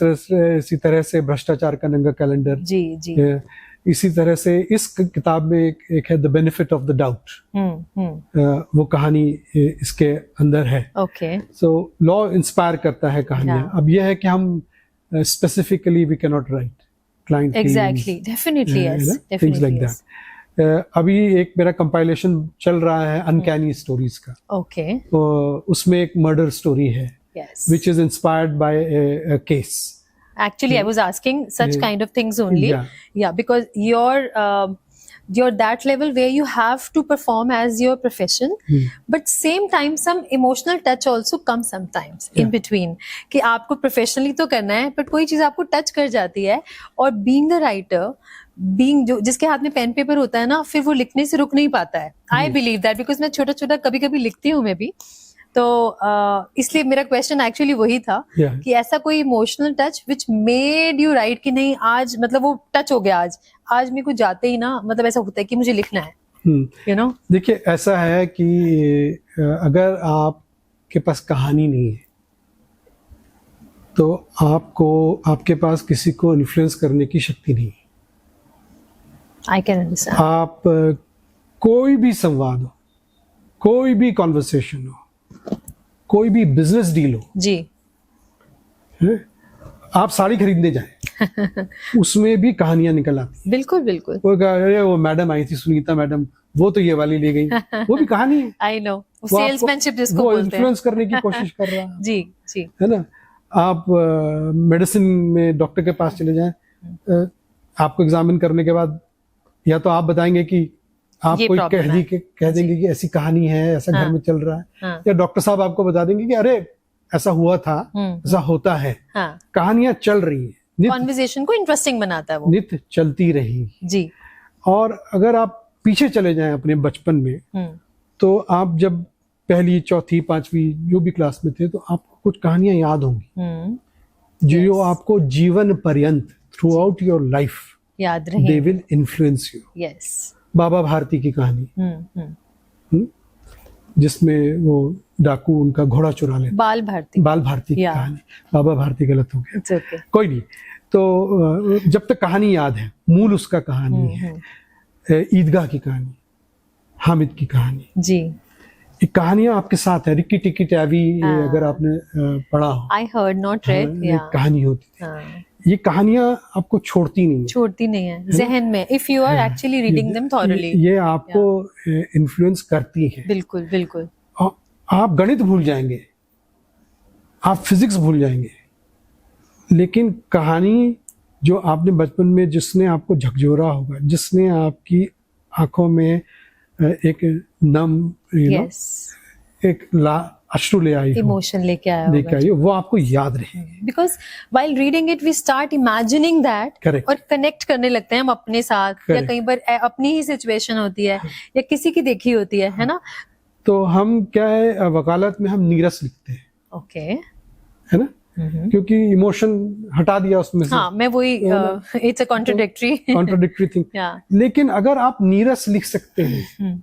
तरह से भ्रष्टाचार का नंगा कैलेंडर, जी। इसी तरह से इस किताब में एक है the benefit of the doubt, वो कहानी इसके अंदर है। सो लॉ इंस्पायर करता है कहानियां। अब यह है कि हम specifically we can not write client exactly, definitely, yes, things like that. अभी एक मेरा कंपाइलेशन चल रहा है अनकैनी स्टोरीज का। तो उसमें एक मर्डर स्टोरी है, which is inspired by a case. Actually, I was asking such kind of things only. Yeah, because your you're that level where you have to perform as your profession, but same time some emotional touch also comes sometimes in between कि आपको professionally तो करना है but कोई चीज आपको touch कर जाती है, और being the writer, being जो जिसके हाथ में पेन पेपर होता है ना, फिर वो लिखने से रुक नहीं पाता है. I believe that because मैं छोटा छोटा कभी कभी लिखती हूँ मैं भी, तो इसलिए मेरा क्वेश्चन एक्चुअली वही था कि ऐसा कोई emotional touch which made you right कि नहीं आज मतलब वो टच हो गया, आज मेरे को जाते ही ना मतलब ऐसा होता है कि मुझे लिखना है, यू नो. देखिए ऐसा है कि अगर आपके पास कहानी नहीं है तो आपके पास किसी को इन्फ्लुएंस करने की शक्ति नहीं है. I can understand. आप कोई भी संवाद हो, कोई भी कॉन्वर्सेशन हो, कोई भी बिजनेस डील हो जी, आप साड़ी खरीदने जाएं उसमें भी कहानियां निकल आती हैं. बिल्कुल बिल्कुल. अरे वो मैडम आई थी, सुनीता मैडम, वो तो ये वाली ले गई, वो भी कहानी है. आई नो, सेल्समैनशिप जिसको बोलते हैं, वो इन्फ्लुएंस करने की कोशिश कर रहा है. जी जी, है ना. आप मेडिसिन में डॉक्टर के पास चले जाएं, आपको एग्जामिन करने के बाद या तो आप बताएंगे कि आप कोई कह देंगे कि ऐसी कहानी है, ऐसा घर में चल रहा है, या डॉक्टर साहब आपको बता देंगे कि अरे ऐसा हुआ था, ऐसा होता है. कहानियां चल रही है, कॉन्वर्सेशन को इंटरेस्टिंग बनाता है, वो नित्य चलती रहेगी जी. और अगर आप पीछे चले जाएं अपने बचपन में, तो आप जब पहली, चौथी, पांचवी जो भी क्लास में थे, तो आपको कुछ कहानियां याद होंगी जो आपको जीवन पर्यंत थ्रू आउट योर लाइफ याद रहे. They will influence you. Yes. Baba Bharati की कहानी, जिसमें वो डाकू उनका घोड़ा चुरा लेते. बाल भारती की कहानी. बाबा भारती गलत हो गया, कोई नहीं. तो जब तक कहानी याद है, मूल उसका कहानी है. ईदगाह की कहानी, हामिद की कहानी जी, ये कहानियां आपके साथ है. रिक्की टिक्की टैवी, अगर आपने पढ़ा हो, आई हर्ड नॉट रेड, कहानी होती थी. ये कहानियां आपको छोड़ती नहीं है जहन में, if you are actually reading them thoroughly. ये आपको इन्फ्लुएंस करती है. बिल्कुल बिल्कुल. आप गणित भूल जाएंगे, आप फिजिक्स भूल जाएंगे, लेकिन कहानी जो आपने बचपन में, जिसने आपको झकझोरा होगा, जिसने आपकी आंखों में एक नम एक अश्रु ले आई, इमोशन लेके आई, वो आपको याद रहेगी. Because while reading it we start imagining that, और कनेक्ट करने लगते हैं हम अपने साथ. या कई बार अपनी ही सिचुएशन होती है या किसी की देखी होती है ना. तो हम क्या है, वकालत में हम नीरस लिखते हैं. ओके, है ना, क्योंकि इमोशन हटा दिया उसमें से. हाँ, मैं वही, इट्स अ कॉन्ट्राडिक्टरी थिंग. लेकिन अगर आप नीरस लिख सकते हैं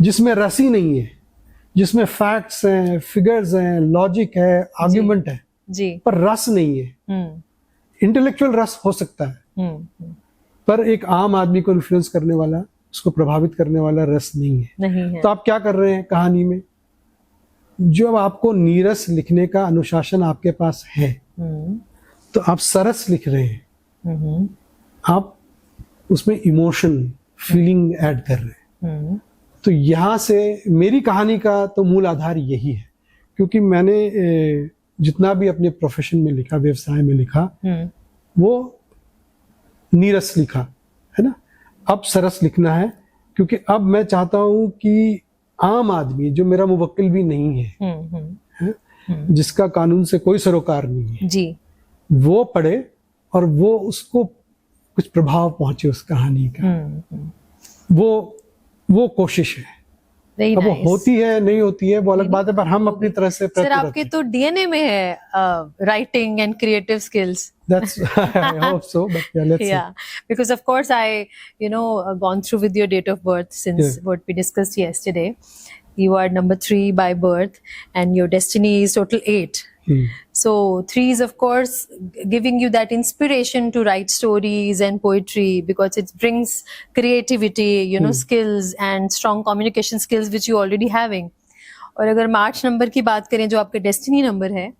जिसमें रस ही नहीं है, जिसमें फैक्ट्स हैं, फिगर्स हैं, लॉजिक है, आर्ग्यूमेंट है जी, पर रस नहीं है. इंटेलेक्चुअल रस हो सकता है, पर एक आम आदमी को इन्फ्लुएंस करने वाला, उसको प्रभावित करने वाला रस नहीं है. तो आप क्या कर रहे हैं कहानी में? जब आपको नीरस लिखने का अनुशासन आपके पास है, तो आप सरस लिख रहे हैं. आप उसमें इमोशन, फीलिंग ऐड कर रहे हैं. तो यहाँ से मेरी कहानी का तो मूल आधार यही है, क्योंकि मैंने जितना भी अपने प्रोफेशन में लिखा, व्यवसाय में लिखा, वो नीरस लिखा है ना. अब सरस लिखना है, क्योंकि अब मैं चाहता हूं कि आम आदमी, जो मेरा मुवक्किल भी नहीं है, जिसका कानून से कोई सरोकार नहीं है जी, वो पढ़े और वो उसको कुछ प्रभाव पहुंचे उस कहानी का. वो कोशिश है. अब वो होती है नहीं होती है वो अलग बात है, पर हम अपनी तरह से सर, आपके तो डीएनए में है writing and creative skills. That's I hope so, but let's see. Because of course I gone through with your date of birth since what we discussed yesterday. You are number 3 by birth and your destiny is total 8. So 3 is of course giving you that inspiration to write stories and poetry, because it brings creativity, skills and strong communication skills which you already having. और अगर हम 8 number की बात करें, जो आपका destiny number है,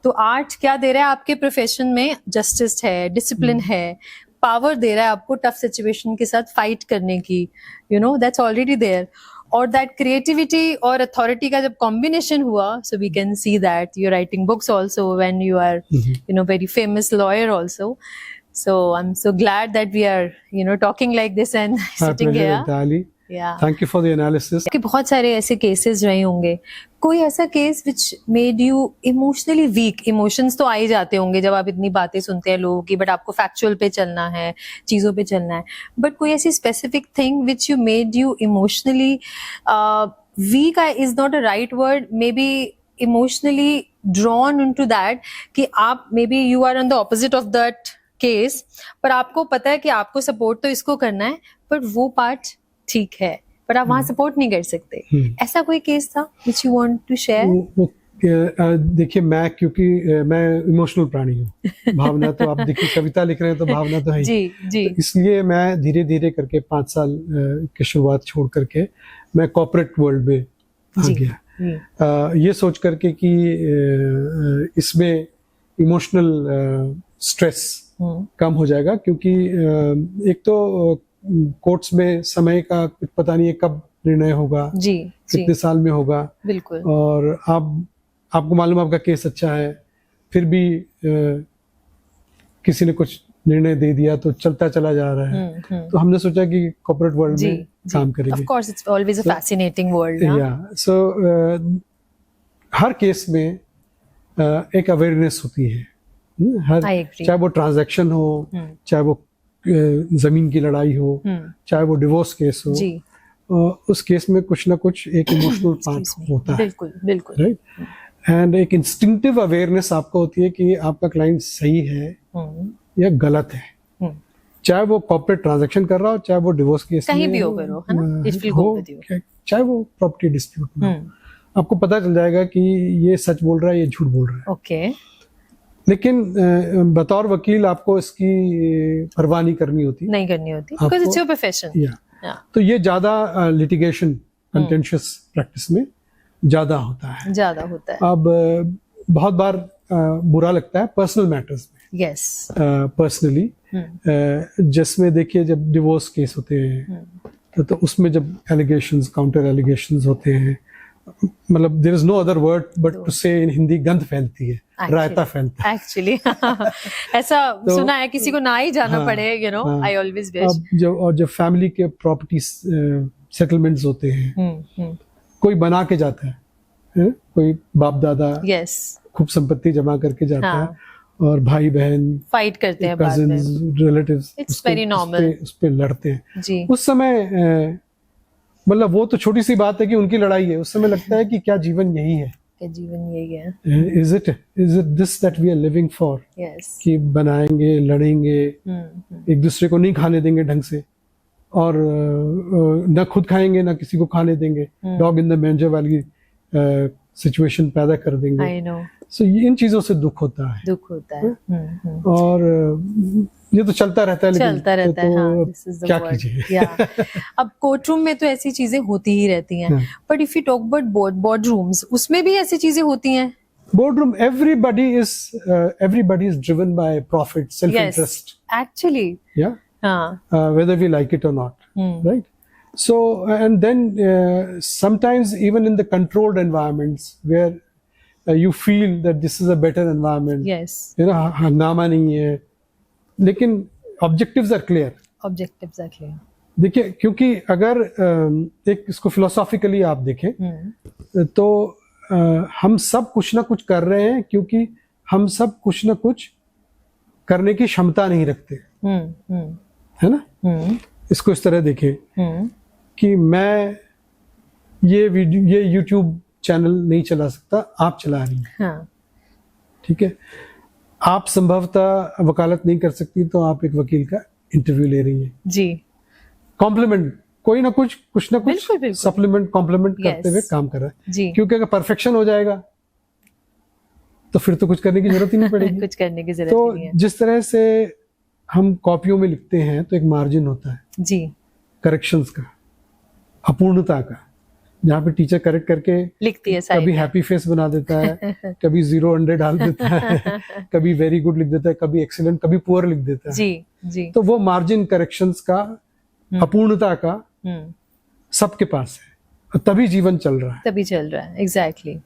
तो 8 क्या दे रहा है आपके प्रोफेशन में? जस्टिस है, डिसिप्लिन है, पावर दे रहा है आपको टफ सिचुएशन के साथ फाइट करने की. That's already there. और दैट क्रिएटिविटी और अथॉरिटी का जब कॉम्बिनेशन हुआ, so we can see that you are writing books also when you are very famous lawyer also. So I'm so glad that we are, talking like this and My sitting pleasure here. entirely. Yeah. Thank you for the analysis. कि बहुत सारे ऐसे cases रहे होंगे, कोई ऐसा case which made you emotionally week? Emotions तो आ ही जाते होंगे जब आप इतनी बातें सुनते हैं लोगों की, बट आपको फैक्चुअल पे चलना है, चीजों पे चलना है, बट कोई ऐसी specific thing which you made you emotionally weak is not a right word, may be emotionally drawn into that, कि आप may be you are on the opposite of that case, पर आपको पता है कि आपको सपोर्ट तो इसको करना है, पर वो पार्ट ठीक है, पर आप वहां सपोर्ट नहीं कर सकते। ऐसा कोई केस था which you want to share? देखिए, मैं क्योंकि मैं इमोशनल प्राणी हूँ, भावना तो आप देखिए कविता लिख रहे हैं तो भावना तो है ही। जी। तो इसलिए मैं धीरे धीरे करके 5 साल की शुरुआत छोड़ करके मैं कॉर्पोरेट वर्ल्ड में आ गया, ये सोच करके कि इसमें इमोशनल स्ट्रेस कम हो जाएगा, क्योंकि एक तो कोर्ट्स में समय का कुछ पता नहीं है कब निर्णय होगा, कितने साल में होगा, बिल्कुल, और आपको मालूम आपका केस अच्छा है, फिर भी किसी ने कुछ निर्णय दे दिया तो चलता चला जा रहा है। तो हमने सोचा कि कॉर्पोरेट वर्ल्ड में काम करेंगे। Of course, it's always a fascinating world, so her case में एक अवेयरनेस होती है, चाहे वो ट्रांजैक्शन हो, चाहे वो जमीन की लड़ाई हो, चाहे वो डिवोर्स केस हो, उस केस में कुछ ना कुछ एक इमोशनल पार्ट होता है, बिल्कुल, राइट? एंड एक इंस्टिंक्टिव अवेयरनेस आपको होती है कि आपका क्लाइंट सही है या गलत है, चाहे वो कॉर्पोरेट ट्रांजैक्शन कर रहा हो, चाहे वो डिवोर्स केस कहीं भी हो, चाहे वो प्रॉपर्टी डिस्प्यूट में, आपको पता चल जाएगा कि ये सच बोल रहा है, ये झूठ बोल रहा है। ओके। लेकिन बतौर वकील आपको इसकी परवाह नहीं करनी होती, because it's your profession. तो ये ज्यादा लिटिगेशन कंटेंशियस प्रैक्टिस में ज्यादा होता है। अब बहुत बार बुरा लगता है पर्सनल मैटर्स में, पर्सनली, जिसमें देखिए जब डिवोर्स केस होते हैं तो उसमें जब एलिगेशंस, काउंटर एलिगेशंस होते हैं, मतलब there is no other word but to say in Hindi, गंध फैलती है, रायता फैलता है एक्चुअली। ऐसा सुना है, किसी को ना ही जाना पड़े, आई ऑलवेज विश। जब फैमिली के प्रॉपर्टी सेटलमेंट्स होते हैं, कोई बना के जाता है, कोई बाप दादा खूब संपत्ति जमा करके जाता है, और भाई बहन फाइट करते हैं, cousins, relatives, it's very normal, उस पे लड़ते हैं। उस समय मतलब वो तो छोटी सी बात है कि उनकी लड़ाई है, उस समय लगता है कि क्या जीवन यही है? Is it this that we are living for? कि बनाएंगे, लड़ेंगे, एक दूसरे को नहीं खाने देंगे ढंग से, और न खुद खाएंगे ना किसी को खाने देंगे, डॉग इन द मैंजर वाली सिचुएशन पैदा कर देंगे। सो इन चीजों से दुख होता है। और ये तो चलता रहता है, क्या कीजिए। अब कोर्ट रूम में तो ऐसी चीजें होती ही रहती हैं, but if you talk about board rooms, उसमें भी ऐसी चीजें होती हैं। Boardroom, everybody is driven by profit, self-interest. Actually. Yeah. Whether we like it or not, right? So, and then sometimes even in the controlled environments where you feel that this is a better environment. हंगामा नहीं है, लेकिन objectives are clear. देखिए, क्योंकि अगर एक इसको philosophically आप देखें तो हम सब कुछ ना कुछ कर रहे हैं, क्योंकि हम सब कुछ ना कुछ करने की क्षमता नहीं रखते, है ना? इसको इस तरह देखें कि मैं ये YouTube चैनल नहीं चला सकता, आप चला रही हैं, ठीक है? आप संभवतः वकालत नहीं कर सकती, तो आप एक वकील का इंटरव्यू ले रही हैं जी, कॉम्प्लीमेंट, कोई ना कुछ ना कुछ सप्लीमेंट, कॉम्प्लीमेंट करते हुए काम कर रहा है जी। क्योंकि अगर परफेक्शन हो जाएगा तो फिर तो कुछ करने की जरूरत ही नहीं पड़ेगी। कुछ करने की जरूरत तो नहीं है। जिस तरह से हम कॉपियों में लिखते हैं तो एक मार्जिन होता है जी, करेक्शंस का, अपूर्णता का, जहाँ पे टीचर करेक्ट करके लिखती है, कभी हैप्पी फेस बना देता है, कभी 0 100 डाल देता है, कभी वेरी गुड लिख देता है, कभी एक्सीलेंट, कभी पुअर लिख देता है जी। तो वो मार्जिन करेक्शंस का, अपूर्णता का सबके पास है, तभी जीवन चल रहा है, एग्जैक्टली।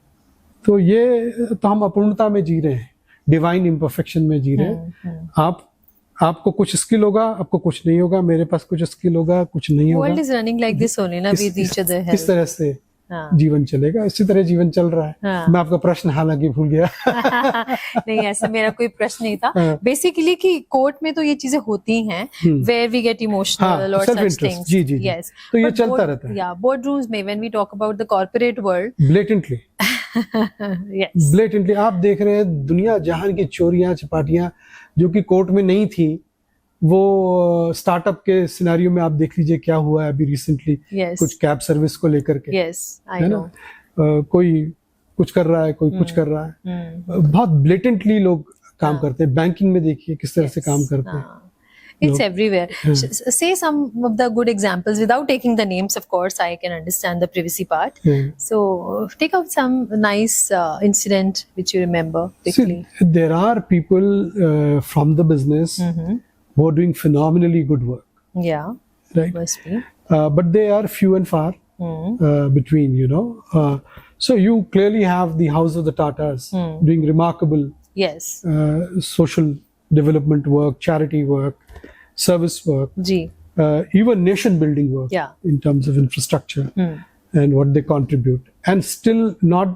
तो ये तो हम अपूर्णता में जी रहे हैं, डिवाइन इम्परफेक्शन में जी रहे हैं। आप आपको कुछ स्किल होगा, आपको कुछ नहीं होगा, मेरे पास कुछ स्किल होगा, कुछ नहीं होगा। World is running like this only ना, विद ईच अदर इस तरह से हाँ। जीवन चलेगा, इसी तरह जीवन चल रहा है। हाँ। मैं आपका प्रश्न हालांकि भूल गया। नहीं, ऐसे मेरा कोई प्रश्न नहीं था। हाँ। बेसिकली कि कोर्ट में तो ये चीजें होती हैं, वेयर वी गेट इमोशनल और सच थिंग्स। जी जी जी। यस, तो ये चलता रहता है। या बोर्ड रूम्स में when we talk about the corporate world, blatantly yes, blatantly आप देख रहे हैं दुनिया जहान की चोरियां चपाटियां जो कि कोर्ट में नहीं थी, वो स्टार्टअप के सिनेरियो में आप देख लीजिए क्या हुआ है अभी रिसेंटली। Yes. कुछ कैब सर्विस को लेकर के, यस आई है नो। ना, कोई कुछ कर रहा है, कोई कुछ कर रहा है। बहुत ब्लेटेंटली लोग काम करते हैं। बैंकिंग में देखिए किस तरह से काम करते हैं। It's everywhere. Say some of the good examples without taking the names, of course. I can understand the privacy part. Yeah. So, take out some nice incident which you remember quickly. See, there are people from the business who are doing phenomenally good work, Yeah, right? must be. But they are few and far between, you know. So you clearly have the House of the Tatas doing remarkable Yes. social development work, charity work, service work, Ji. even nation building work Yeah. in terms of infrastructure and what they contribute, and still not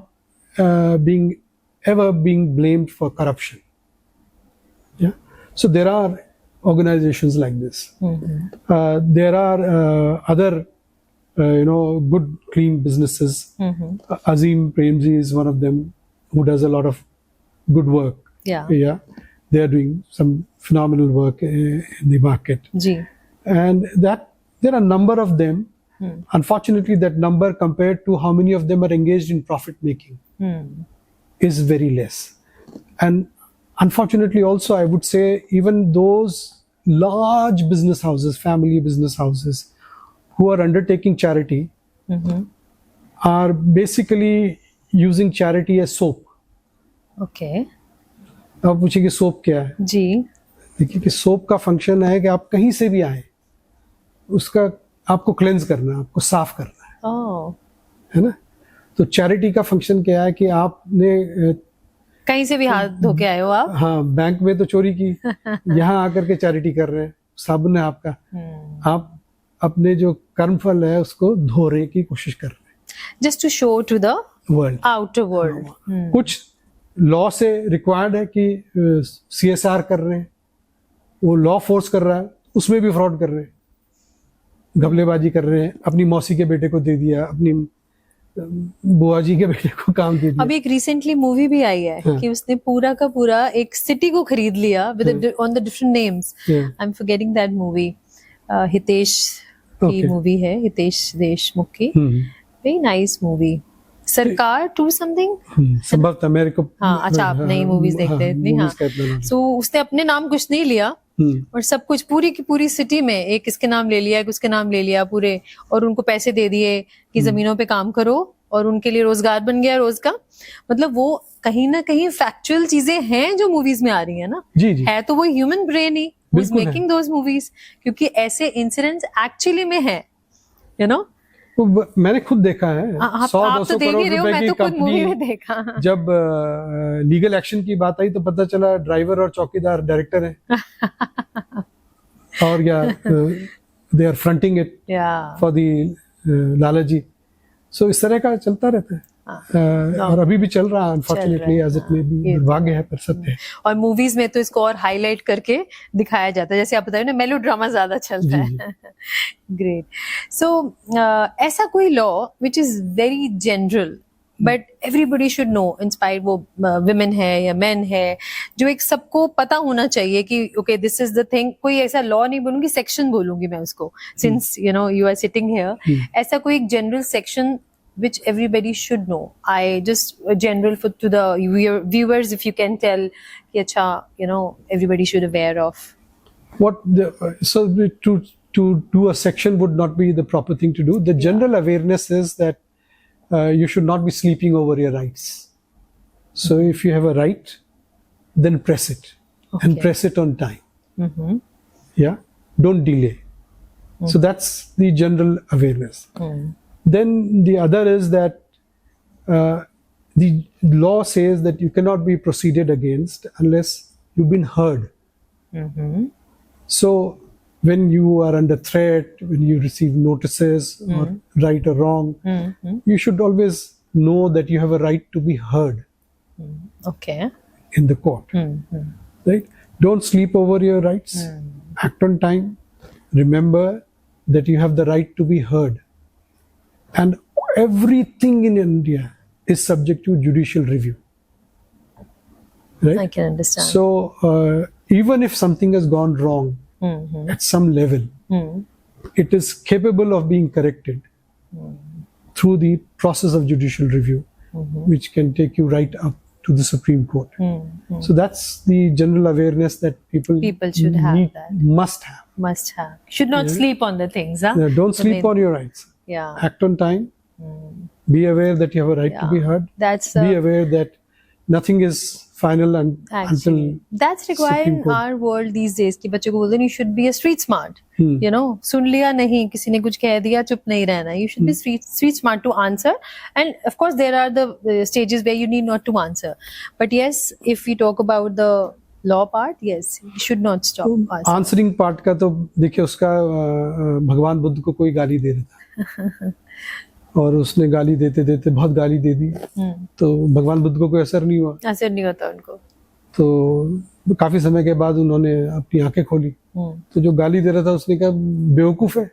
being blamed for corruption. Yeah. So there are organizations like this. There are other good clean businesses. Azim Premji is one of them who does a lot of good work. Yeah. They are doing some phenomenal work in the market, Ji. and that there are a number of them. Unfortunately, that number compared to how many of them are engaged in profit making is very less. And unfortunately also, I would say even those large business houses, family business houses, who are undertaking charity are basically using charity as soap. Okay. आप पूछिए कि soap क्या है? जी. देखिए कि soap का function है कि आप कहीं से भी आए, उसका आपको क्लेंज करना है, आपको साफ करना है, Oh. है ना? तो चैरिटी का फंक्शन क्या है कि आपने कहीं से भी हाथ धो के आए हो आप? हाँ, बैंक में तो चोरी की, यहाँ आकर के चैरिटी कर रहे हैं, साबुन है आपका, आप अपने जो कर्मफल है उसको धोने की कोशिश कर रहे हैं। Just to show to the world, outer world. कुछ लॉ से रिक्वायर्ड है कि CSR कर रहे हैं, वो लॉ फोर्स कर रहा है, उसमें भी फ्रॉड कर रहे हैं, घपलेबाजी कर रहे हैं, अपनी मौसी के बेटे को दे दिया, अपनी बुआ जी के बेटे को काम दे दिया। अभी एक रिसेंटली मूवी भी आई है कि उसने पूरा का पूरा एक सिटी को खरीद लिया with on the different names. I am forgetting that movie. Hitesh की मूवी है, हितेश देशमुख की। Very nice movie. सरकार टू समथिंग संभवतः मेरे को, हाँ अच्छा, आप नई मूवीज देखते हैं इतनी। हाँ, सो उसने अपने नाम कुछ नहीं लिया और सब कुछ पूरी की पूरी सिटी में एक इसके नाम ले लिया, एक उसके नाम ले लिया पूरे, और उनको पैसे दे दिए कि जमीनों पे काम करो, और उनके लिए रोजगार बन गया रोज का। मतलब वो कहीं ना कहीं फैक्चुअल चीजें हैं जो मूवीज में आ रही है ना। जी जी। है तो वो human brain he who is making those movies, क्योंकि ऐसे इंसिडेंट्स एक्चुअली में है, यू नो। तो मैंने खुद देखा है। 100-200 करोड़ रुपए की कंपनी, जब लीगल एक्शन की बात आई तो पता चला ड्राइवर और चौकीदार डायरेक्टर हैं। और या they are fronting it for the लालची। सो इस तरह का चलता रहता है। और अभी भी चल रहा है, unfortunately, as it may be. दुर्भाग्य है पर सत्य है। और मूवीज में तो इसको और हाईलाइट करके दिखाया जाता है, जैसे आप बताए ना, मेलोड्रामा ज्यादा चलता है। ग्रेट। सो ऐसा कोई law which is very general but everybody should know, inspired, वो विमेन है या मेन है, जो एक सबको पता होना चाहिए कि okay this is the thing. कोई ऐसा लॉ नहीं बोलूंगी, सेक्शन बोलूंगी मैं उसको, since you know you are sitting here. ऐसा कोई एक general section which everybody should know. I just general to the viewers, if you can tell, acha, you know, everybody should aware of. So to do a section would not be the proper thing to do. The general awareness is that you should not be sleeping over your rights. So if you have a right, then press it, and press it on time. Yeah, don't delay. So that's the general awareness. Then the other is that the law says that you cannot be proceeded against unless you've been heard. So when you are under threat, when you receive notices or right or wrong, you should always know that you have a right to be heard Okay. in the court. Right? Don't sleep over your rights. Act on time. Remember that you have the right to be heard. And everything in India is subject to judicial review. Right? I can understand. So even if something has gone wrong at some level, it is capable of being corrected through the process of judicial review, which can take you right up to the Supreme Court. So that's the general awareness that people should have that. must have. Must have. Should not sleep on the things, huh? Yeah, don't sleep on your rights. Yeah. Act on time. Be aware that you have a right to be heard. That's Be aware that nothing is final until actually that's required Supreme in Court. our world these days कि बच्चों को बोलते हैं you should be a street smart. You know, सुन लिया नहीं, किसी ने कुछ कह दिया, चुप नहीं रहना. You should be street smart to answer. And of course there are the stages where you need not to answer. But yes, if we talk about the law part, yes, you should not stop asking. Answering part का तो देखिए उसका भगवान बुद्ध को कोई गाली दे रहा था और उसने गाली देते देते बहुत गाली दे दी तो भगवान बुद्ध को कोई असर नहीं हुआ. असर नहीं होता उनको. तो काफी समय के बाद उन्होंने अपनी आंखें खोली तो जो गाली दे रहा था उसने कहा बेवकूफ है,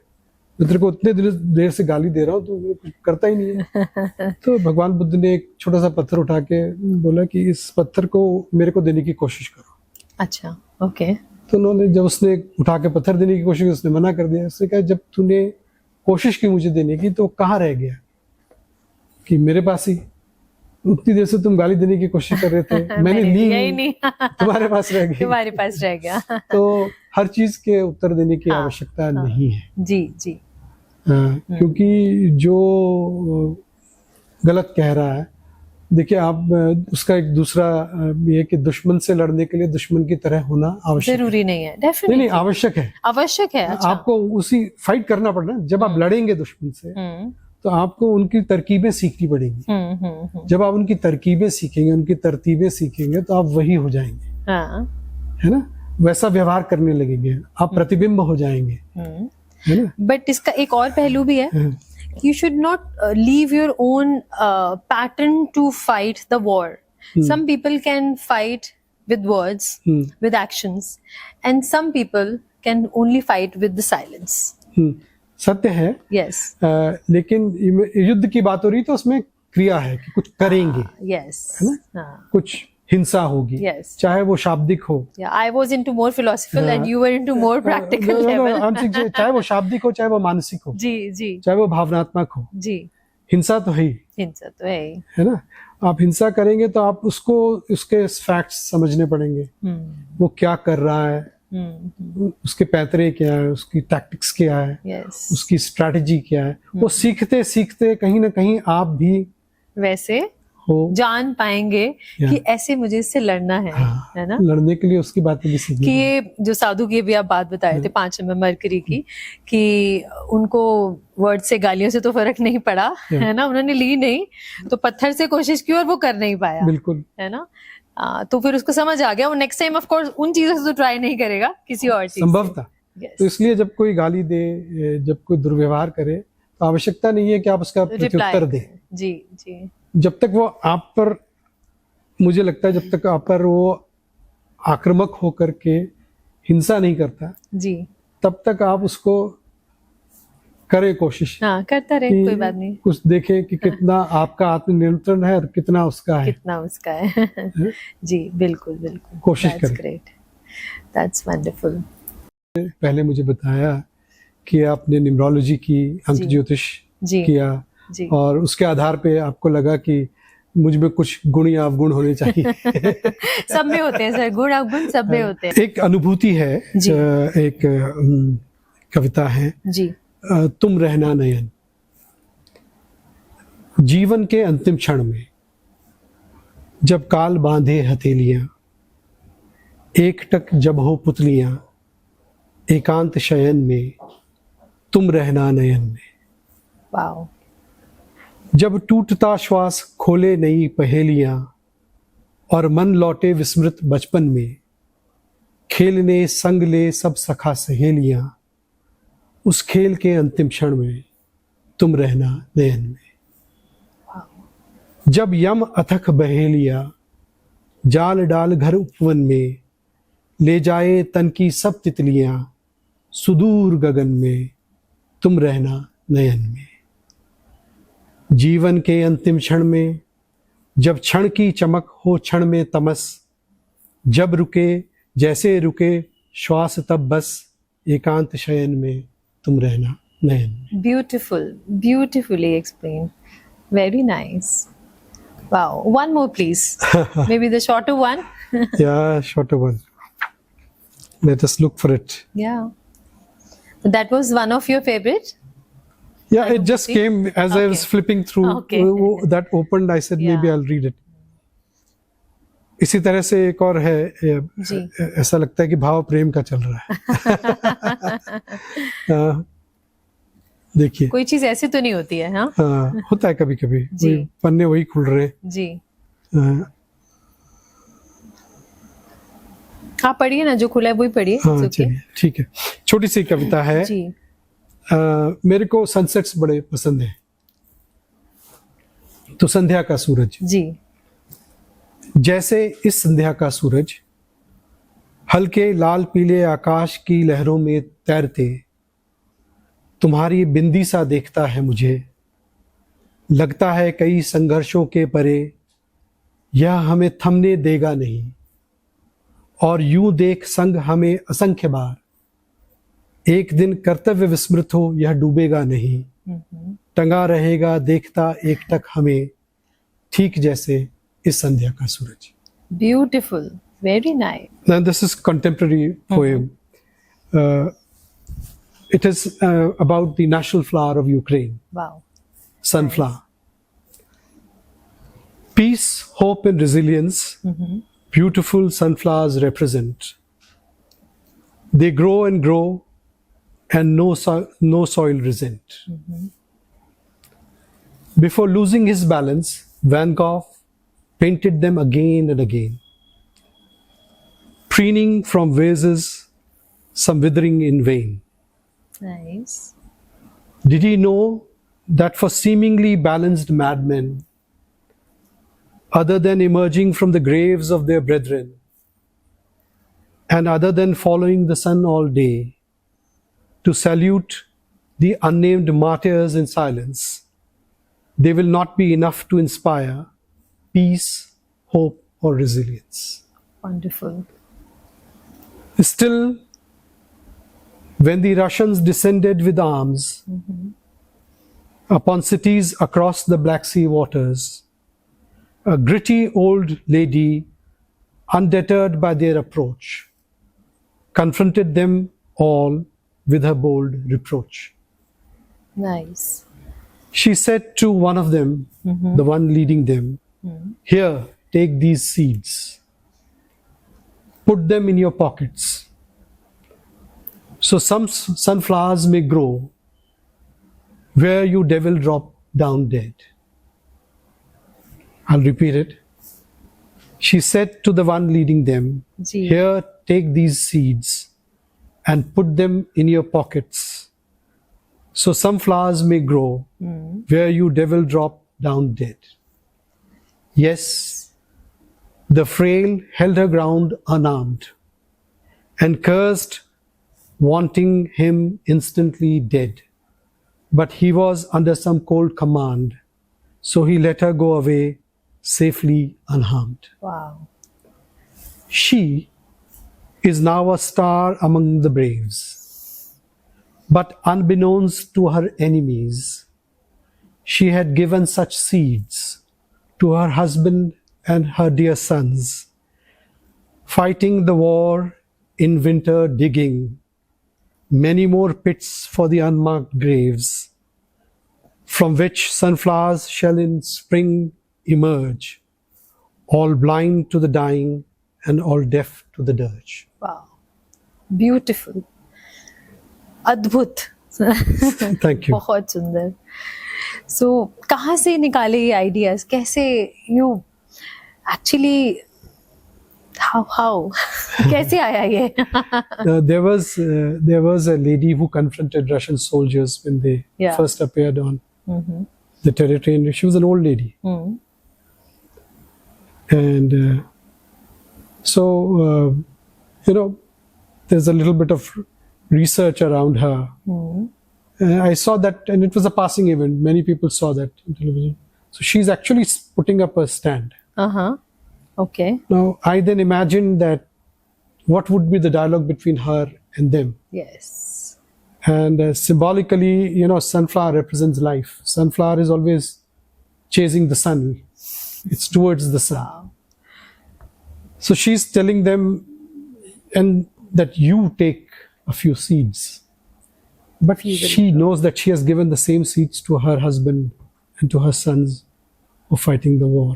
मैं तेरे को उतने देर से गाली दे रहा हूँ तो कुछ करता ही नहीं है. तो भगवान बुद्ध ने एक छोटा सा पत्थर उठा के बोला कि इस पत्थर को मेरे को देने की कोशिश करो. अच्छा, ओके. तो उन्होंने जब उसने उठा के पत्थर देने की कोशिश की उसने मना कर दिया. उसने कहा जब तूने कोशिश की मुझे देने की तो कहाँ रह गया कि मेरे पास ही उतनी देर से तुम गाली देने की कोशिश कर रहे थे मैंने ली नहीं तुम्हारे पास रह गई. तुम्हारे पास रह गया. तो हर चीज के उत्तर देने की आवश्यकता नहीं है. जी जी. क्योंकि जो गलत कह रहा है देखिए आप उसका एक दूसरा ये कि दुश्मन से लड़ने के लिए दुश्मन की तरह होना आवश्यक जरूरी नहीं है. डेफिनेटली नहीं आवश्यक है. आवश्यक है. अच्छा. आपको उसी फाइट करना पड़ना. जब आप लड़ेंगे दुश्मन से तो आपको उनकी तरकीबें सीखनी पड़ेंगी. जब आप उनकी तरकीबें सीखेंगे उनकी तरतीबें सीखेंगे तो आप वही हो जाएंगे. है ना, वैसा व्यवहार करने लगेंगे, आप प्रतिबिंब हो जाएंगे. है ना. बट इसका एक और पहलू भी है. You should not leave your own pattern to fight the war. Some people can fight with words, with actions, and some people can only fight with the silence. सत्य है. Yes. लेकिन युद्ध की बात हो रही तो उसमें क्रिया है कि कुछ करेंगे. Yes. है ना. कुछ हिंसा होगी. Yes. चाहे वो शाब्दिक हो. Yeah, I was into more philosophical and you were into more practical level. चाहे वो शाब्दिक हो चाहे वो मानसिक हो. जी जी. चाहे वो भावनात्मक हो. जी. हिंसा तो है ही. हिंसा तो है ही. है ना. आप हिंसा करेंगे तो आप उसको उसके फैक्ट्स समझने पड़ेंगे. वो क्या कर रहा है, उसके पैतरे क्या है, उसकी टैक्टिक्स क्या है, उसकी स्ट्रैटेजी क्या है. वो सीखते सीखते कहीं ना कहीं आप भी वैसे हो जान पाएंगे कि ऐसे मुझे इससे लड़ना है. है ना. लड़ने के लिए उसकी बातें भी सीखनी. कि ये जो साधु की भी आप बात बताए थे 5 नंबर मरकरी की कि उनको वर्ड से गालियों से तो फर्क नहीं पड़ा. है ना. उन्होंने ली नहीं तो पत्थर से कोशिश की और वो कर नहीं पाया. बिल्कुल. है ना. तो फिर उसको समझ आ गया. वो नेक्स्ट टाइम ऑफ कोर्स उन चीजों से तो ट्राई नहीं करेगा किसी और चीज संभव था. तो इसलिए जब कोई गाली दे, जब कोई दुर्व्यवहार करे तो आवश्यकता नहीं है कि आप उसका प्रत्युत्तर दें. जी जी. जब तक वो आप पर, मुझे लगता है जब तक आप पर वो आक्रामक होकर के हिंसा नहीं करता जी तब तक आप उसको करे कोशिश. हाँ, करता रहे, कोई बात नहीं. कुछ देखे कि कितना आपका आत्मनियंत्रण है और कितना उसका है. कितना उसका है. जी बिल्कुल बिल्कुल. कोशिश करें. ग्रेट. That's wonderful. पहले मुझे बताया कि आपने न्यूमरोलॉजी की, अंक ज्योतिष किया जी. और उसके आधार पे आपको लगा कि मुझ में कुछ गुण या अवगुण होने चाहिए. सब में होते हैं सर, गुण अवगुण सब में होते हैं. एक अनुभूति है, एक कविता है जी. तुम रहना नयन. जीवन के अंतिम क्षण में जब काल बांधे हथेलियां, एकटक जब हो पुतलियां, एकांत शयन में तुम रहना नयन में. वाओ. जब टूटता श्वास खोले नई पहेलियां और मन लौटे विस्मृत बचपन में, खेलने संग ले सब सखा सहेलियां, उस खेल के अंतिम क्षण में तुम रहना नयन में। जब यम अथक बहेलिया जाल डाल घर उपवन में, ले जाए तन की सब तितलियां सुदूर गगन में, तुम रहना नयन में। जीवन के अंतिम क्षण में जब क्षण की चमक हो क्षण में तमस, जब रुके जैसे रुके श्वास तब बस, एकांत शयन में तुम रहना नयन में। Beautiful, beautifully explained. Very nice. Wow. One more, please. Maybe the shorter one. Yeah, shorter one. Let us look for it. Yeah. That was one of your favorite? Yeah, it just came as I was Okay. flipping through. Okay. That opened. I said maybe Yeah. I'll read it. इसी तरह से एक और है, जी। ऐसा लगता है कि भाव प्रेम का चल रहा है। देखिए, कोई चीज ऐसी तो नहीं होती है, हाँ? हाँ, होता है कभी कभी, जी। पन्ने वही खुल रहे हैं। जी। हाँ, आप पढ़िए ना, जो खुला है वही पढ़िए। हाँ, It's okay. चलिए ठीक है। छोटी सी कविता है। जी। मेरे को सनसेट्स बड़े पसंद हैं। तो संध्या का सूरज, जी। जैसे इस संध्या का सूरज हल्के लाल पीले आकाश की लहरों में तैरते, तुम्हारी बिंदी सा देखता है मुझे, लगता है कई संघर्षों के परे यह हमें थमने देगा नहीं, और यूं देख संग हमें असंख्य बार, एक दिन कर्तव्य विस्मृत हो यह डूबेगा नहीं, टंगा रहेगा देखता एकटक हमें, ठीक जैसे इस संध्या का सूरज। Beautiful. Very nice. Now this is contemporary poem. It is about the national flower of Ukraine, Wow. sunflower. Peace, hope and resilience, beautiful sunflowers represent. They grow and grow and no soil resent. Before losing his balance, Van Gogh painted them again and again, preening from vases, some withering in vain. Nice. Did he know that for seemingly balanced madmen, other than emerging from the graves of their brethren, and other than following the sun all day, to salute the unnamed martyrs in silence, they will not be enough to inspire peace, hope, or resilience. Wonderful. Still, when the Russians descended with arms upon cities across the Black Sea waters, a gritty old lady, undeterred by their approach, confronted them all with her bold reproach. Nice. She said to one of them, the one leading them, "Here, take these seeds. Put them in your pockets, so some sunflowers may grow where you devil drop down dead." I'll repeat it. She said to the one leading them, ji. "Here, take these seeds and put them in your pockets, so some flowers may grow where you devil drop down dead." Yes, the frail held her ground unarmed and cursed, wanting him instantly dead. But he was under some cold command, so he let her go away safely unharmed. Wow. She is now a star among the braves, but unbeknownst to her enemies, she had given such seeds to her husband and her dear sons, fighting the war in winter, digging many more pits for the unmarked graves, from which sunflowers shall in spring emerge, all blind to the dying and all deaf to the dirge. Wow. Beautiful. अद्भुत। Thank you. बहुत सुंदर। सो कहाँ से निकाले ये ideas, कैसे you actually how कैसे आया ये? There was a lady who confronted Russian soldiers when they Yeah. first appeared on Mm-hmm. the territory, and she was an old lady. Mm. And so there's a little bit of research around her. Mm. I saw that, and it was a passing event. Many people saw that on television. So she's actually putting up a stand. Uh-huh. Okay. Now I then imagined that what would be the dialogue between her and them. Yes. And symbolically, sunflower represents life. Sunflower is always chasing the sun. It's towards the sun. Wow. So she's telling them, and that you take a few seeds. But she knows that she has given the same seeds to her husband and to her sons of fighting the war.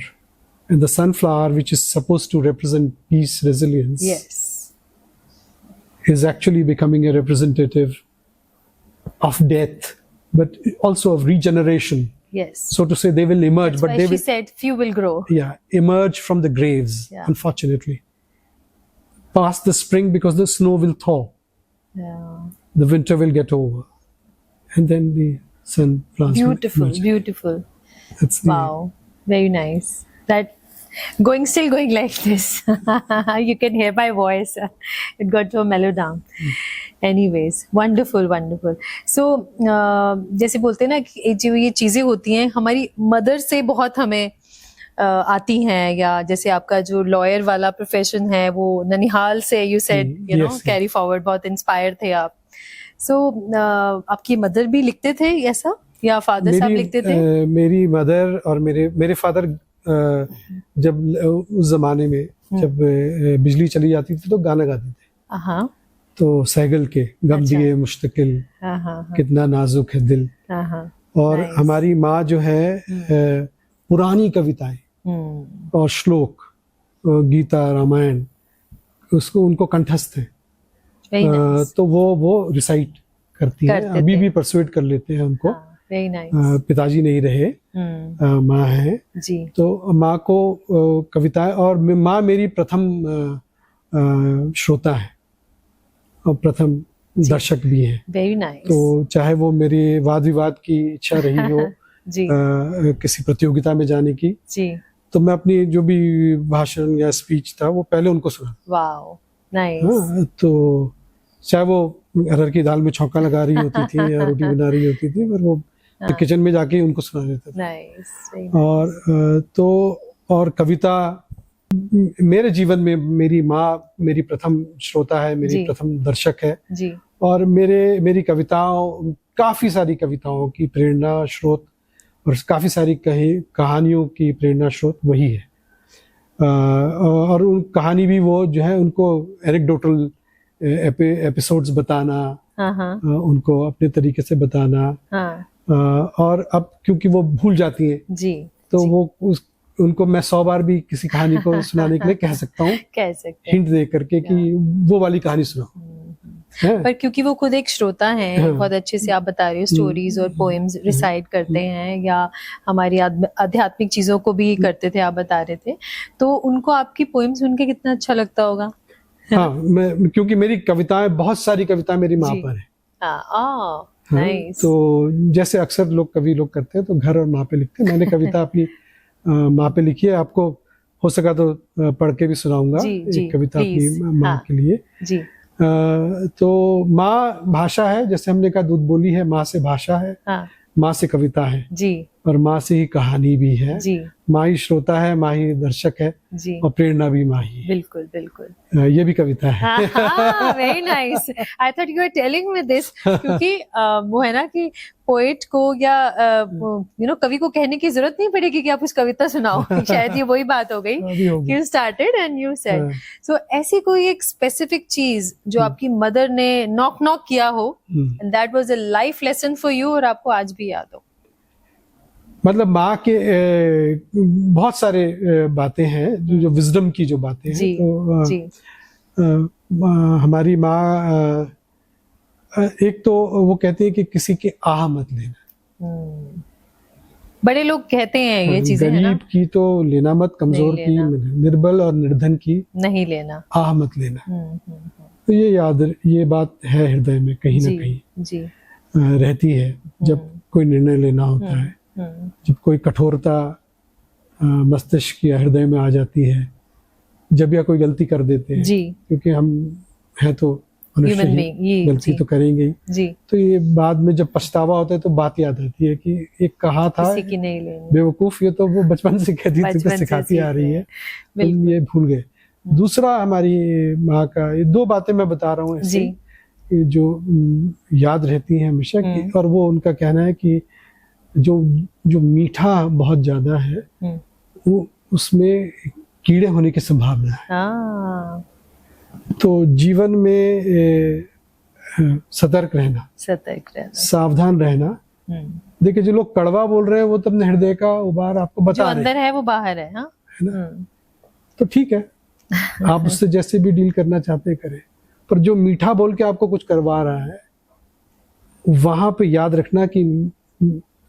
And the sunflower, which is supposed to represent peace, resilience, Yes. is actually becoming a representative of death, but also of regeneration. Yes. So to say, they will emerge, That's but why they she will, said few will grow. emerge from the graves, Yeah. unfortunately. Past the spring, because the snow will thaw, Yeah. the winter will get over, and then the sunflowers will Beautiful, emerge. beautiful. That's the, Wow. Very nice. That still going like this. You can hear my voice. It got to a melodrama. Anyways, wonderful, wonderful. So, जैसे बोलते हैं ना कि जो ये चीजें होती हैं हमारी मदर से बहुत हमें आती हैं, या जैसे आपका जो लॉयर वाला प्रोफेशन है वो ननिहाल से you said yes. Carry forward, बहुत इंस्पायर थे आप. सो आपकी मदर भी लिखते थे ऐसा, या फादर साहब लिखते थे? मेरी मदर और मेरे फादर जब उस जमाने में जब बिजली चली जाती थी तो गाना गाते थे. हाँ तो सहगल के गम अच्छा. दिए मुश्तकिल, हाँ. कितना नाजुक है दिल. हाँ. और Nice. हमारी माँ जो है पुरानी कविताएं और श्लोक, गीता, रामायण, उनको कंठस्थ है. Very nice. तो वो रिसाइट करती है. करते अभी थे. भी परसुएट कर लेते हैं उनको. Very nice. पिताजी नहीं रहे, माँ है. जी. तो माँ को कविताएं, और माँ मेरी प्रथम श्रोता है और प्रथम दर्शक भी है. Very nice. तो चाहे वो मेरे वाद विवाद की इच्छा रही हो जी. किसी प्रतियोगिता में जाने की, जी. तो मैं अपनी जो भी भाषण या स्पीच था वो पहले उनको सुना. Wow, nice. हाँ, तो चाहे वो अरहर की दाल में छौंका लगा रही होती थी या रोटी बना रही होती थी, पर वो किचन में जाके उनको सुना देता था. नाइस. और कविता मेरे जीवन में मेरी माँ मेरी प्रथम श्रोता है, मेरी जी. प्रथम दर्शक है. जी. और मेरी कविताओं, काफी सारी कविताओं की प्रेरणा स्रोत और काफी सारी कहानियों की प्रेरणा स्रोत वही है. और उन कहानी भी वो जो है उनको एनेक्डोटल एपिसोड्स बताना, उनको अपने तरीके से बताना. और अब क्योंकि वो भूल जाती हैं, जी. तो वो उनको मैं 100 बार भी किसी कहानी को सुनाने के लिए कह सकता हूँ, कह सकते हिंट दे करके कि वो वाली कहानी सुनाओ. पर क्योंकि वो खुद एक श्रोता हैं, बहुत अच्छे से आप बता रहे हो, स्टोरीज और पोएम्स रिसाइट करते हैं, या हमारी आध्यात्मिक चीजों को भी करते थे, आप बता रहे थे. तो उनको आपकी पोएम सुन के कितना अच्छा लगता होगा. हाँ, क्योंकि मेरी कविताएं, बहुत सारी कविताएं मेरी माँ पर है. नाइस. तो जैसे अक्सर कवि लोग करते हैं तो घर और माँ पे लिखते हैं. मैंने कविता अपनी माँ पे लिखी है. आपको हो सका तो पढ़ के भी सुनाऊंगा एक कविता अपनी माँ के लिए. जी. तो माँ भाषा है, जैसे हमने कहा दूध बोली है, माँ से भाषा है, माँ से कविता है जी, और माँ से ही कहानी भी है जी. माँ ही श्रोता है, माँ ही दर्शक है जी, और प्रेरणा भी माँ ही. बिल्कुल बिल्कुल. ये भी कविता है. Very nice. I thought you are telling me this, क्योंकि वो है ना कि पोएट को या कवि को कहने की जरूरत नहीं पड़ेगी कि आप उस कविता सुनाओ. शायद ये वही बात हो गई कि you started and you said. So ऐसी कोई एक स्पेसिफिक चीज जो आपकी मदर ने नॉक किया हो and that was a life lesson for you, और आपको आज भी याद हो. मतलब माँ के बहुत सारे बातें हैं जो विजडम की जो बातें हैं. तो जी. हमारी माँ एक तो वो कहती है कि किसी के आह मत लेना, बड़े लोग कहते हैं ये चीजें, है ना? गरीब की तो लेना मत, कमजोर नहीं की, लेना। निर्बल और निर्धन की नहीं लेना। आह मत लेना। तो ये बात है हृदय में कहीं ना जी कहीं जी। रहती है जब कोई निर्णय लेना होता है, जब कोई कठोरता मस्तिष्क या हृदय में आ जाती है, जब या कोई गलती कर देते हैं, जी। क्योंकि हम हैं तो मनुष्य Human ही, being, ये गलती जी। तो करेंगे ही। जी। तो ये बाद में जब पछतावा होता है तो बात याद आती है कि एक कहा था किसी की नहीं लेनी। बेवकूफ, ये तो वो बचपन से कहती थी, बचपन तुमको से सिखाती आ सीख रही रहे है, हैं। तुम बिल्कुल। ये भूल गए। दूसरा हमारी माँ का, ये दो बातें मैं बता रहा हूँ ऐसे जी। कि जो याद रहती हैं हमेशा कि, और वो उनका कहना है कि जो जो मीठा बहुत ज्यादा है वो उसमें कीड़े होने की संभावना है। हाँ। तो जीवन में सतर्क रहना, सावधान रहना। देखिए जो लोग कड़वा बोल रहे हैं वो तो अपने हृदय का उबार आपको बता रहे हैं, जो अंदर है वो बाहर है। हाँ? है ना? तो ठीक है, आप उससे जैसे भी डील करना चाहते हैं करें, पर जो मीठा बोल के आपको कुछ करवा रहा है वहां पे याद रखना कि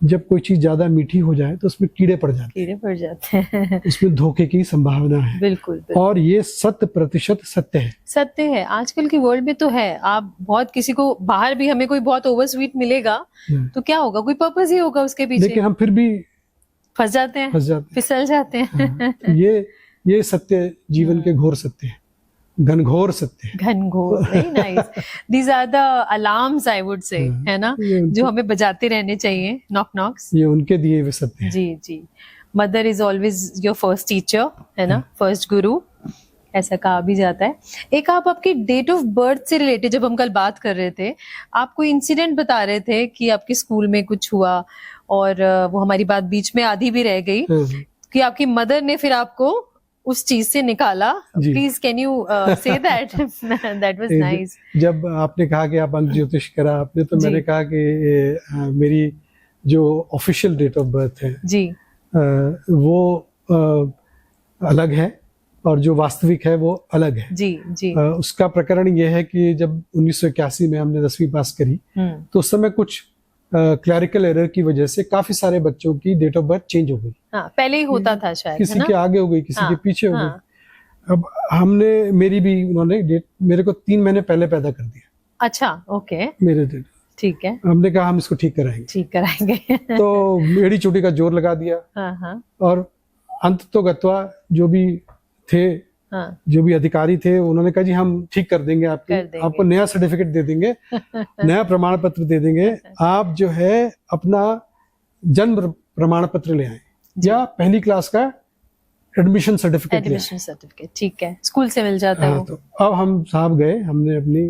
जब कोई चीज ज्यादा मीठी हो जाए तो उसमें कीड़े पड़ जाते हैं। उसमें धोखे की संभावना है। बिल्कुल। और ये 100% सत्य है। सत्य है, आजकल की वर्ल्ड में तो है। आप बहुत किसी को बाहर भी, हमें कोई बहुत ओवर स्वीट मिलेगा तो क्या होगा, कोई पर्पस ही होगा उसके पीछे, लेकिन हम फिर भी फंस जाते हैं, फिसल जाते हैं। हाँ, ये सत्य जीवन के घोर सत्य है, घनघोर सत्य, घनघोर। Very nice. These are the alarms I would say, है ना, जो हमें बजाते रहने चाहिए, नॉक नॉक्स। ये उनके दिए हुए सत्य हैं। जी जी। Mother is always your first teacher, है ना, फर्स्ट गुरु, ऐसा कहा भी जाता है। एक आप आपकी डेट ऑफ बर्थ से रिलेटेड, जब हम कल बात कर रहे थे, आप कोई इंसिडेंट बता रहे थे कि आपके स्कूल में कुछ हुआ और वो हमारी बात बीच में आधी भी रह गई कि आपकी मदर ने फिर आपको उस चीज से निकाला। Please can you say that? That was nice. जब आपने कहा कि आप अंक ज्योतिष करा आपने, तो मैंने कहा कि मेरी जो ऑफिशियल डेट ऑफ बर्थ है जी वो अलग है और जो वास्तविक है वो अलग है। जी जी। उसका प्रकरण ये है कि जब 1981 में हमने 10वीं पास करी तो उस समय कुछ क्लैरिकल एरर की वजह से काफी सारे बच्चों की डेट ऑफ बर्थ चेंज हो गई। हाँ, पहले ही होता था शायद, किसी के आगे हो गई, किसी के पीछे हो गई। अब हमने, मेरी भी उन्होंने डेट मेरे को 3 महीने पहले पैदा कर दिया। अच्छा, ओके। मेरे डेट, ठीक है। हमने कहा हम इसको ठीक कराएंगे। तो एड़ी चोटी का जोर लगा दिया। और अंत तो गत्वा जो भी थे, जो भी अधिकारी थे, उन्होंने कहा जी हम ठीक कर देंगे, आपको नया सर्टिफिकेट दे देंगे, नया प्रमाण पत्र दे देंगे, आप जो है अपना जन्म प्रमाण पत्र ले आए या पहली क्लास का एडमिशन सर्टिफिकेट, ठीक है, स्कूल से मिल जाता है। तो अब हम साहब गए, हमने अपनी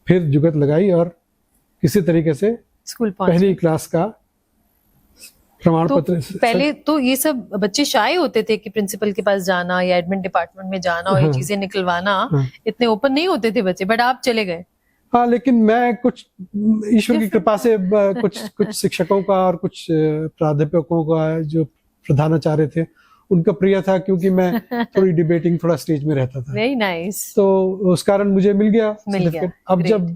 फिर जुगत लगाई और किसी तरीके से स्कूल पहली क्लास का प्रमाण पत्र। पहले तो ये सब बच्चे शाय होते थे कि प्रिंसिपल के पास जाना या एडमिन डिपार्टमेंट में जाना और ये चीजें निकलवाना, इतने ओपन नहीं होते थे बच्चे, बट आप चले गए। हाँ, लेकिन मैं कुछ ईश्वर की कृपा से कुछ शिक्षकों का और कुछ प्राध्यापकों का, जो प्रधानाचार्य थे, उनका प्रिय था, क्योंकि मैं थोड़ी डिबेटिंग, थोड़ा स्टेज में रहता था। Very nice. तो उस कारण मुझे मिल गया सर्टिफिकेट। अब जब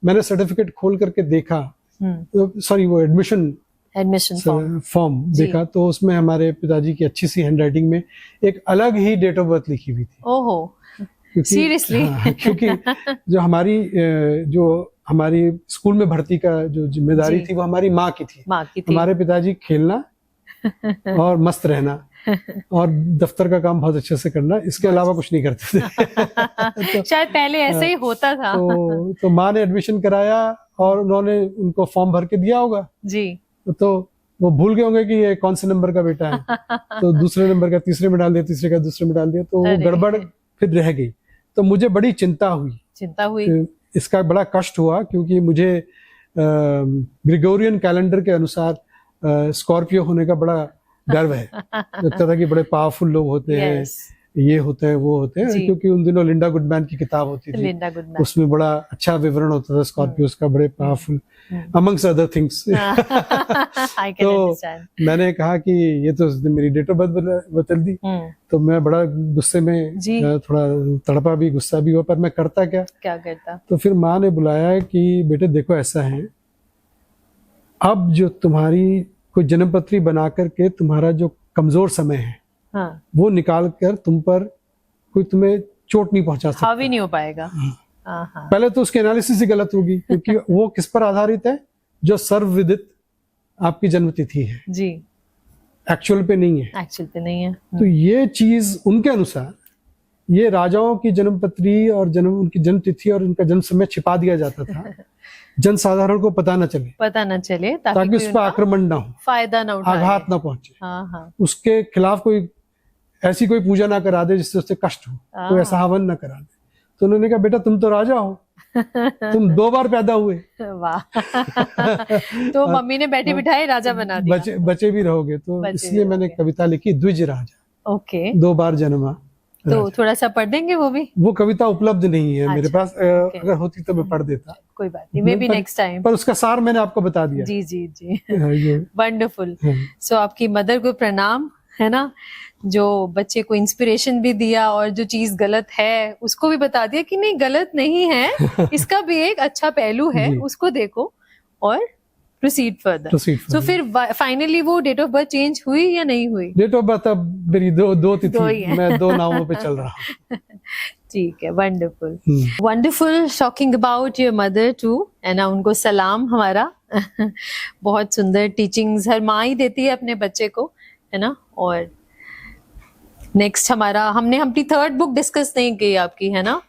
मैंने सर्टिफिकेट खोल करके देखा, सॉरी वो एडमिशन फॉर्म देखा, तो उसमें हमारे पिताजी की अच्छी सी हैंडराइटिंग में एक अलग ही डेट ऑफ बर्थ लिखी हुई थी। ओहो, सीरियसली? क्योंकि जो हमारी स्कूल में भर्ती का जो जिम्मेदारी थी वो हमारी माँ की थी। हमारे पिताजी खेलना और मस्त रहना और दफ्तर का काम बहुत अच्छे से करना, इसके अलावा कुछ नहीं करते थे। शायद पहले ऐसे ही होता था। तो माँ ने एडमिशन कराया और उन्होंने उनको फॉर्म भर के दिया होगा जी, तो वो भूल गए होंगे कि ये कौन से नंबर का बेटा है, तो दूसरे नंबर का तीसरे में डाल दिया, तीसरे का दूसरे में डाल दिया, तो वो गड़बड़ फिर रह गई। तो मुझे बड़ी चिंता हुई, इसका बड़ा कष्ट हुआ, क्योंकि मुझे ग्रेगोरियन कैलेंडर के अनुसार स्कॉर्पियो होने का बड़ा गर्व है। लगता था कि बड़े पावरफुल लोग होते हैं, ये होते हैं, वो होते हैं, क्योंकि उन दिनों लिंडा गुडमैन की किताब होती थी, उसमें बड़ा अच्छा विवरण होता था स्कॉर्पियोस का, बड़े पावरफुल अमंग्स अदर थिंग्स। तो मैंने कहा कि ये तो मेरी डेट ऑफ बर्थ बदल दी, तो मैं बड़ा गुस्से में, थोड़ा तड़पा भी, गुस्सा भी हुआ, पर मैं करता क्या करता। तो फिर माँ ने बुलाया कि बेटे देखो ऐसा है, अब जो तुम्हारी कोई जन्म पत्री बना करके तुम्हारा जो कमजोर समय है हाँ, वो निकाल कर तुम पर कोई तुम्हें चोट नहीं पहुंचा सकता। हावी नहीं हो पाएगा। हाँ। हाँ, पहले तो उसकी एनालिसिस ही गलत होगी, क्योंकि वो किस पर आधारित है, जो सर्वविदित आपकी जन्म तिथि है, जी, एक्चुअल पे नहीं है। एक्चुअल पे नहीं है। तो ये चीज उनके अनुसार ये राजाओं की जन्म पत्री और उनकी जन्म तिथि और उनका जन्म समय छिपा दिया जाता था, जन साधारण को पता न चले, पता न चले, ताकि कोई उस पर उनका आक्रमण ना हो, फायदा ना उठाए, आघात ना पहुंचे, हाँ हाँ, उसके खिलाफ कोई ऐसी कोई पूजा ना करा दे जिससे उससे कष्ट हो, कोई ऐसा हवन ना करा दे। तो उन्होंने कहा बेटा तुम तो राजा हो, तुम 2 बार पैदा हुए, वाह। तो मम्मी ने बैठे बिठाए राजा बना दिया, बचे भी रहोगे। तो बचे इसलिए भी मैंने रहोगे। कविता लिखी द्विज राजा, ओके, 2 बार जन्मा। तो थोड़ा सा पढ़ देंगे वो भी? वो कविता उपलब्ध नहीं है मेरे अच्छा, पास, ओके। अगर होती तो मैं पढ़ देता, कोई बात नहीं, मे बी नेक्स्ट टाइम। पर उसका सार मैंने आपको बता दिया। जी जी जी, ये वंडरफुल। हाँ। सो आपकी मदर को प्रणाम, है ना, जो बच्चे को इंस्पिरेशन भी दिया और जो चीज गलत है उसको भी बता दिया कि नहीं गलत नहीं है, इसका भी एक अच्छा पहलू है, जी। उसको देखो और प्रोसीड फर्दर। सो फिर फाइनली वो डेट ऑफ बर्थ चेंज हुई या नहीं हुई? डेट ऑफ बर्थ अब मेरी दो दो ही तिथि, है। मैं 2 नावों पे चल रहा हूँ। ठीक है, wonderful wonderful, talking about your mother too, है ना, उनको सलाम हमारा। बहुत सुंदर टीचिंग्स हर माँ ही देती है अपने बच्चे को, है ना। और नेक्स्ट हमने अपनी 3rd बुक डिस्कस नहीं की आपकी, है ना,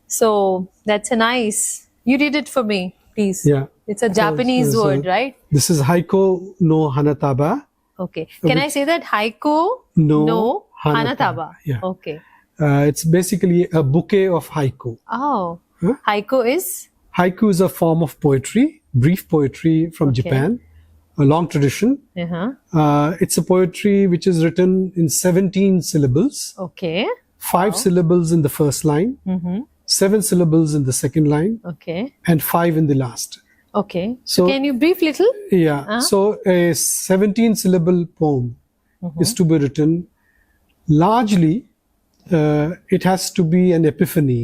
so that's a nice, you read it for me please. Yeah. It's a Japanese so word, right? This is Haiko no Hanataba. Okay. Can I say that? Haiko No Hanataba. Yeah. Okay. It's basically a bouquet of haiku. Oh. Huh? Haiko is? Haiku is a form of poetry, brief poetry from Okay. Japan, a long tradition. Uh-huh. It's a poetry which is written in 17 syllables, Okay. 5 syllables in the first line, Mm-hmm. 7 syllables in the second line, Okay. and 5 in the last. Okay. So So- can you brief little? Yeah. So a 17 syllable poem is to be written. Largely, it has to be an epiphany,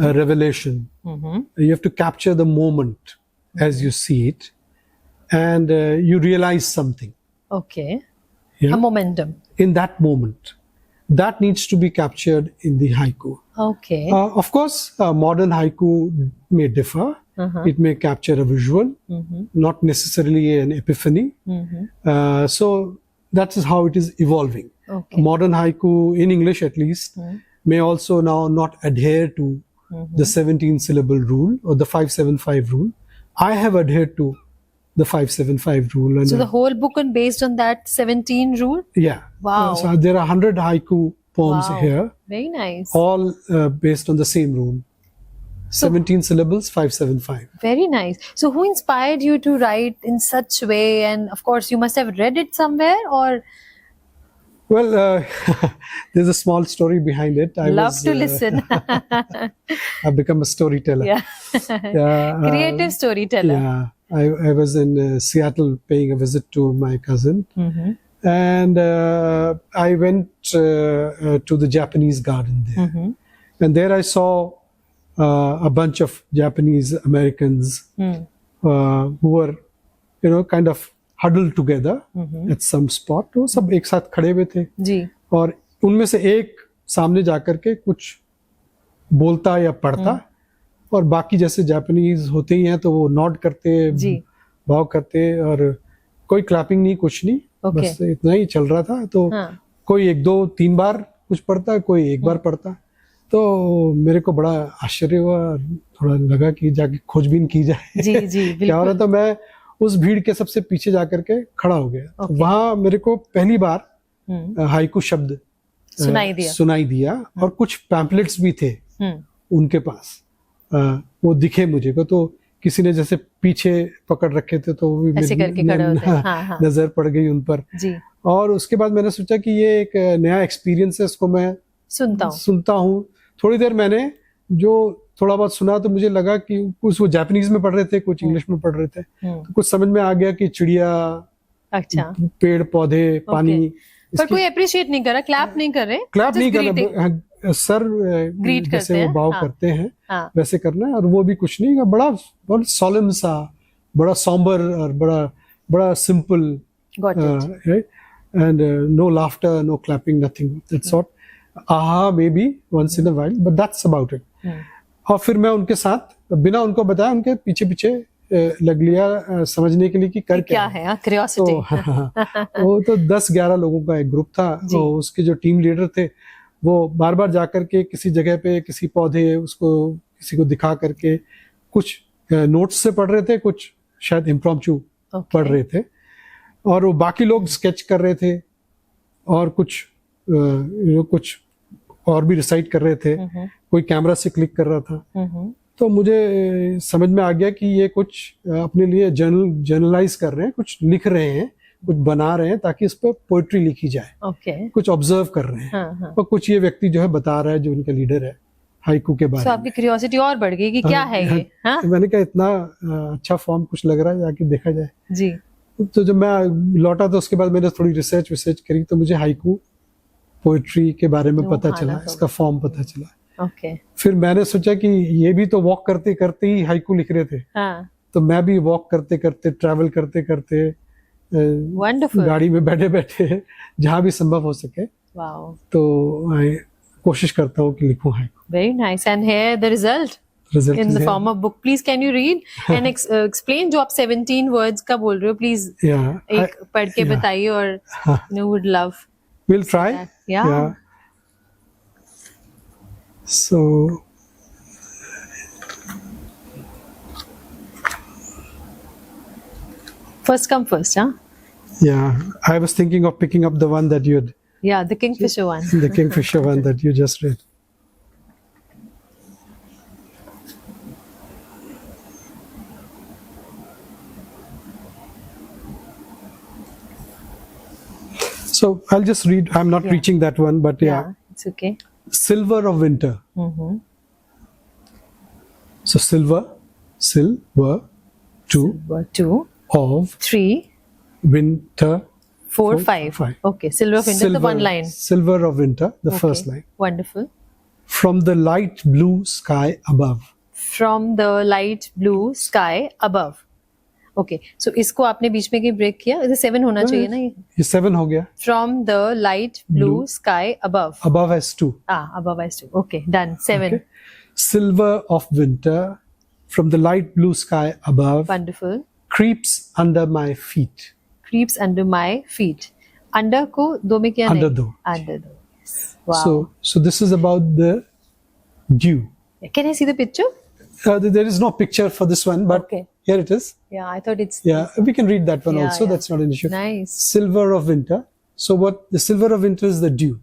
a revelation. Mm-hmm. You have to capture the moment as you see it, and you realize something. Okay. Yeah. A momentum. In that moment, that needs to be captured in the haiku. Okay. Of course, modern haiku may differ. Uh-huh. It may capture a visual, Mm-hmm. not necessarily an epiphany. Mm-hmm. So that is how it is evolving. Okay. Modern haiku, in English at least, may also now not adhere to the 17 syllable rule or the 575 rule. I have adhered to the 575 rule. And So the whole book is based on that 17 rule? yeah. Wow. So there are 100 haiku poems Wow. here, Very nice. all based on the same rule. 17 syllables, 575. Very nice. So who inspired you to write in such way? And of course, you must have read it somewhere or Well, there's a small story behind it. I love was, to listen. I've become a storyteller. Yeah. Yeah, Creative storyteller. Yeah, I was in Seattle paying a visit to my cousin, Mm-hmm. and I went to the Japanese garden there, Mm-hmm. and there I saw a bunch of Japanese Americans Mm. who were, kind of huddled together Mm-hmm. at some spot. वो सब एक साथ खड़े हुए थे, जी. और उनमें से एक सामने जाकर के कुछ बोलता या पढ़ता, और बाकी जैसे जापानीज होते ही हैं तो वो नॉड करते, जी. भाव करते, और कोई क्लैपिंग नहीं, कुछ नहीं, Okay. बस इतना ही चल रहा था। तो हाँ. कोई 1 2 3 बार कुछ पढ़ता, कोई एक बार पढ़ता। तो मेरे को बड़ा आश्चर्य हुआ, थोड़ा लगा कि जाके खोजबीन की जाए जी जी क्या हो रहा बिल्कुल. था। मैं उस भीड़ के सबसे पीछे जाकर के खड़ा हो गया। तो Okay. वहां मेरे को पहली बार हम्म. हाइकू शब्द सुनाई दिया. और कुछ पैम्पलेट्स भी थे हम्म. उनके पास, वो दिखे मुझे को। तो किसी ने जैसे पीछे पकड़ रखे थे, तो वो भी ऐसे करके खड़े होते हैं. हाँ, हाँ. नजर पड़ गई उन पर। जी. और उसके बाद मैंने सोचा कि ये एक नया एक्सपीरियंस है, इसको मैं सुनता हूँ. थोड़ी देर मैंने जो थोड़ा बहुत सुना, तो मुझे लगा कि कुछ वो जापानीज में पढ़ रहे थे, कुछ इंग्लिश में पढ़ रहे थे। तो कुछ समझ में आ गया कि चिड़िया, अच्छा. पेड़ पौधे, पानी, पर कोई अप्रिशिएट नहीं कर रहा, क्लैप नहीं कर रहे, क्लैप नहीं greeting. करना, सर Greet करते जैसे वो हैं, बाव हाँ. करते हैं हाँ. वैसे करना है। और वो भी कुछ नहीं, बड़ा बहुत सॉलम सा, बड़ा सॉम्बर और बड़ा simple Got it. Right? And no laughter, no clapping, nothing of that sort. Aha, maybe once in a while, but that's about it. और फिर मैं उनके साथ बिना उनको बताया उनके पीछे पीछे लग लिया समझने के लिए कि कर क्या है, क्यूरियोसिटी. तो वो तो 10-11 लोगों का एक ग्रुप था. तो उसके जो टीम लीडर थे वो बार बार जाकर के किसी जगह पे किसी पौधे उसको किसी को दिखा करके कुछ नोट्स से पढ़ रहे थे, कुछ शायद इम्प्रॉम्प्टू पढ़ रहे थे, और वो बाकी लोग स्केच कर रहे थे और कुछ कुछ और भी रिसाइट कर रहे थे. कोई कैमरा से क्लिक कर रहा था. तो मुझे समझ में आ गया कि ये कुछ अपने लिए जर्नलाइज कर रहे हैं, कुछ लिख रहे हैं, कुछ बना रहे हैं ताकि इस पर पोएट्री लिखी जाए. कुछ ऑब्जर्व कर रहे हैं. और कुछ ये व्यक्ति जो है बता रहा है जो उनका लीडर है हाइकू के बारे में. आपकी क्यूरियोसिटी और बढ़ गई कि क्या है ये. मैंने कहा इतना अच्छा फॉर्म कुछ लग रहा है, जाके देखा जाए जी. तो जब मैं लौटा तो उसके बाद मैंने थोड़ी रिसर्च करी तो मुझे हाइकू पोएट्री के बारे में पता चला, इसका फॉर्म पता चला. फिर मैंने सोचा कि ये भी तो वॉक करते करते ही हाइकू लिख रहे थे. तो मैं भी वॉक करते करते, ट्रैवल करते करते, गाड़ी में बैठे बैठे जहाँ भी संभव हो सके तो कोशिश करता हूँ कि लिखूं haiku. Very nice. And here the result in the form of book. Please can you read and explain जो आप 17 words का बोल रहे हो, please एक पढ़ के बताइए. और would love. We'll try. Yeah. So first come first, huh? Yeah, I was thinking of picking up the one that you had. Yeah, the Kingfisher one. The Kingfisher one that you just read. So I'll just read. I'm not reaching that one, but yeah, it's okay. Silver of winter. So silver, two of 3 winter, 4 5. Okay, silver of winter, the one line. Silver of winter, the first line. Wonderful. From the light blue sky above. From the light blue sky above. Okay so इसको आपने बीच में कहीं break किया. इसे 7 होना चाहिए ना. ये 7 हो गया. From the light blue sky above. Above has 2. Above has 2. Okay, done. 7. Okay. Silver of winter from the light blue sky above. Wonderful. Creeps under my feet. Creeps under my feet. Under को दो में क्या under नहीं? दो. Under दो. Wow. So this is about the dew. Can I see the picture? There is no picture for this one, but here it is. Yeah, I thought it's. Yeah, we can read that one also. That's not an issue. Nice. Silver of winter. So what the silver of winter is the dew.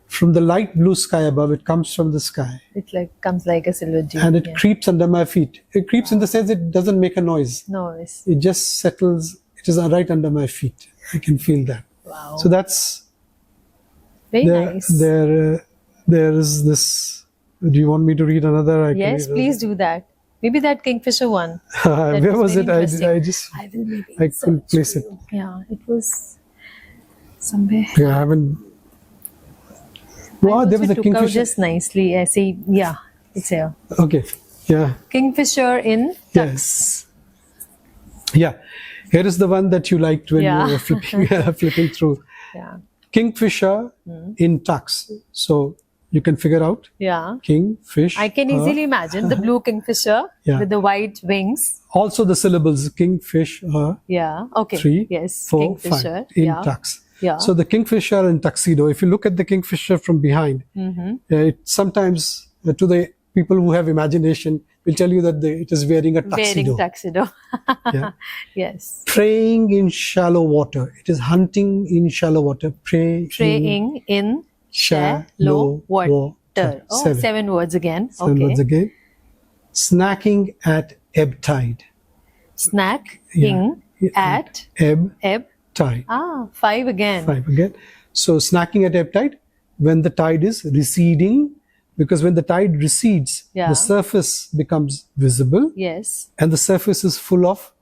From the light blue sky above, it comes from the sky. It comes like a silver dew. And it creeps under my feet. It creeps in the sense it doesn't make a noise. Noise. It just settles. It is right under my feet. I can feel that. Wow. So that's very nice. There is this. Do you want me to read another? Yes, please do that. Maybe that Kingfisher one. Where was it? I just. I will maybe. I couldn't place it. Yeah, it was somewhere. Yeah, I haven't. Wow, there was a Kingfisher. Just nicely. I see. Yeah, it's here. Okay. Yeah. Kingfisher in tux. Yes. Yeah. Here is the one that you liked when you were flipping through. Yeah. Kingfisher in tux. So you can figure out. Yeah. Kingfish. I can easily imagine the blue kingfisher with the white wings. Also the syllables kingfish. Yeah. Okay. 3, yes. 4, kingfisher. 5 in tux. Yeah. So the kingfisher in tuxedo. If you look at the kingfisher from behind, it sometimes to the people who have imagination will tell you that it is wearing a tuxedo. Wearing tuxedo. Yeah. Yes. Praying in shallow water. It is hunting in shallow water. Praying in shallow water. Oh, 7 words again. 7 words again. Snacking at ebb tide. Snacking at ebb tide. 5 again. 5 again. So snacking at ebb tide when the tide is receding, because when the tide recedes, the surface becomes visible. Yes. And the surface is full of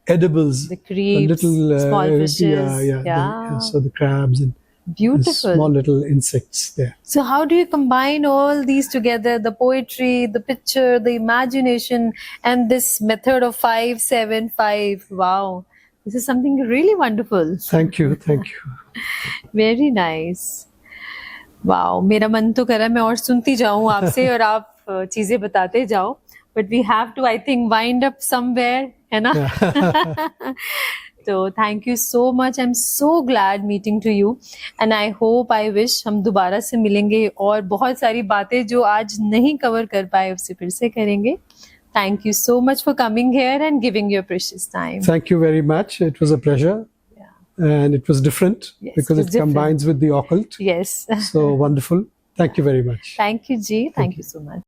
edibles. The creeps, small fishes. So the crabs and beautiful small little insects there. So how do you combine all these together, the poetry, the picture, the imagination, and this method of 5 7 5? Wow, This is something really wonderful. Thank you. Very nice. Wow, मेरा मन तो कर रहा है मैं और सुनती जाऊं आपसे और आप चीजें बताते जाओ, but we have to I think wind up somewhere, है ना? तो thank you so much, I am so glad meeting to you and I hope, I wish हम दोबारा से मिलेंगे और बहुत सारी बातें जो आज नहीं कवर कर पाए उससे फिर से करेंगे. Thank you so much for coming here and giving your precious time. Thank you very much. It was a pleasure. And it was different because it combines with the occult. Yes. So wonderful. Thank you very much. Thank you, Ji. Thank you so much.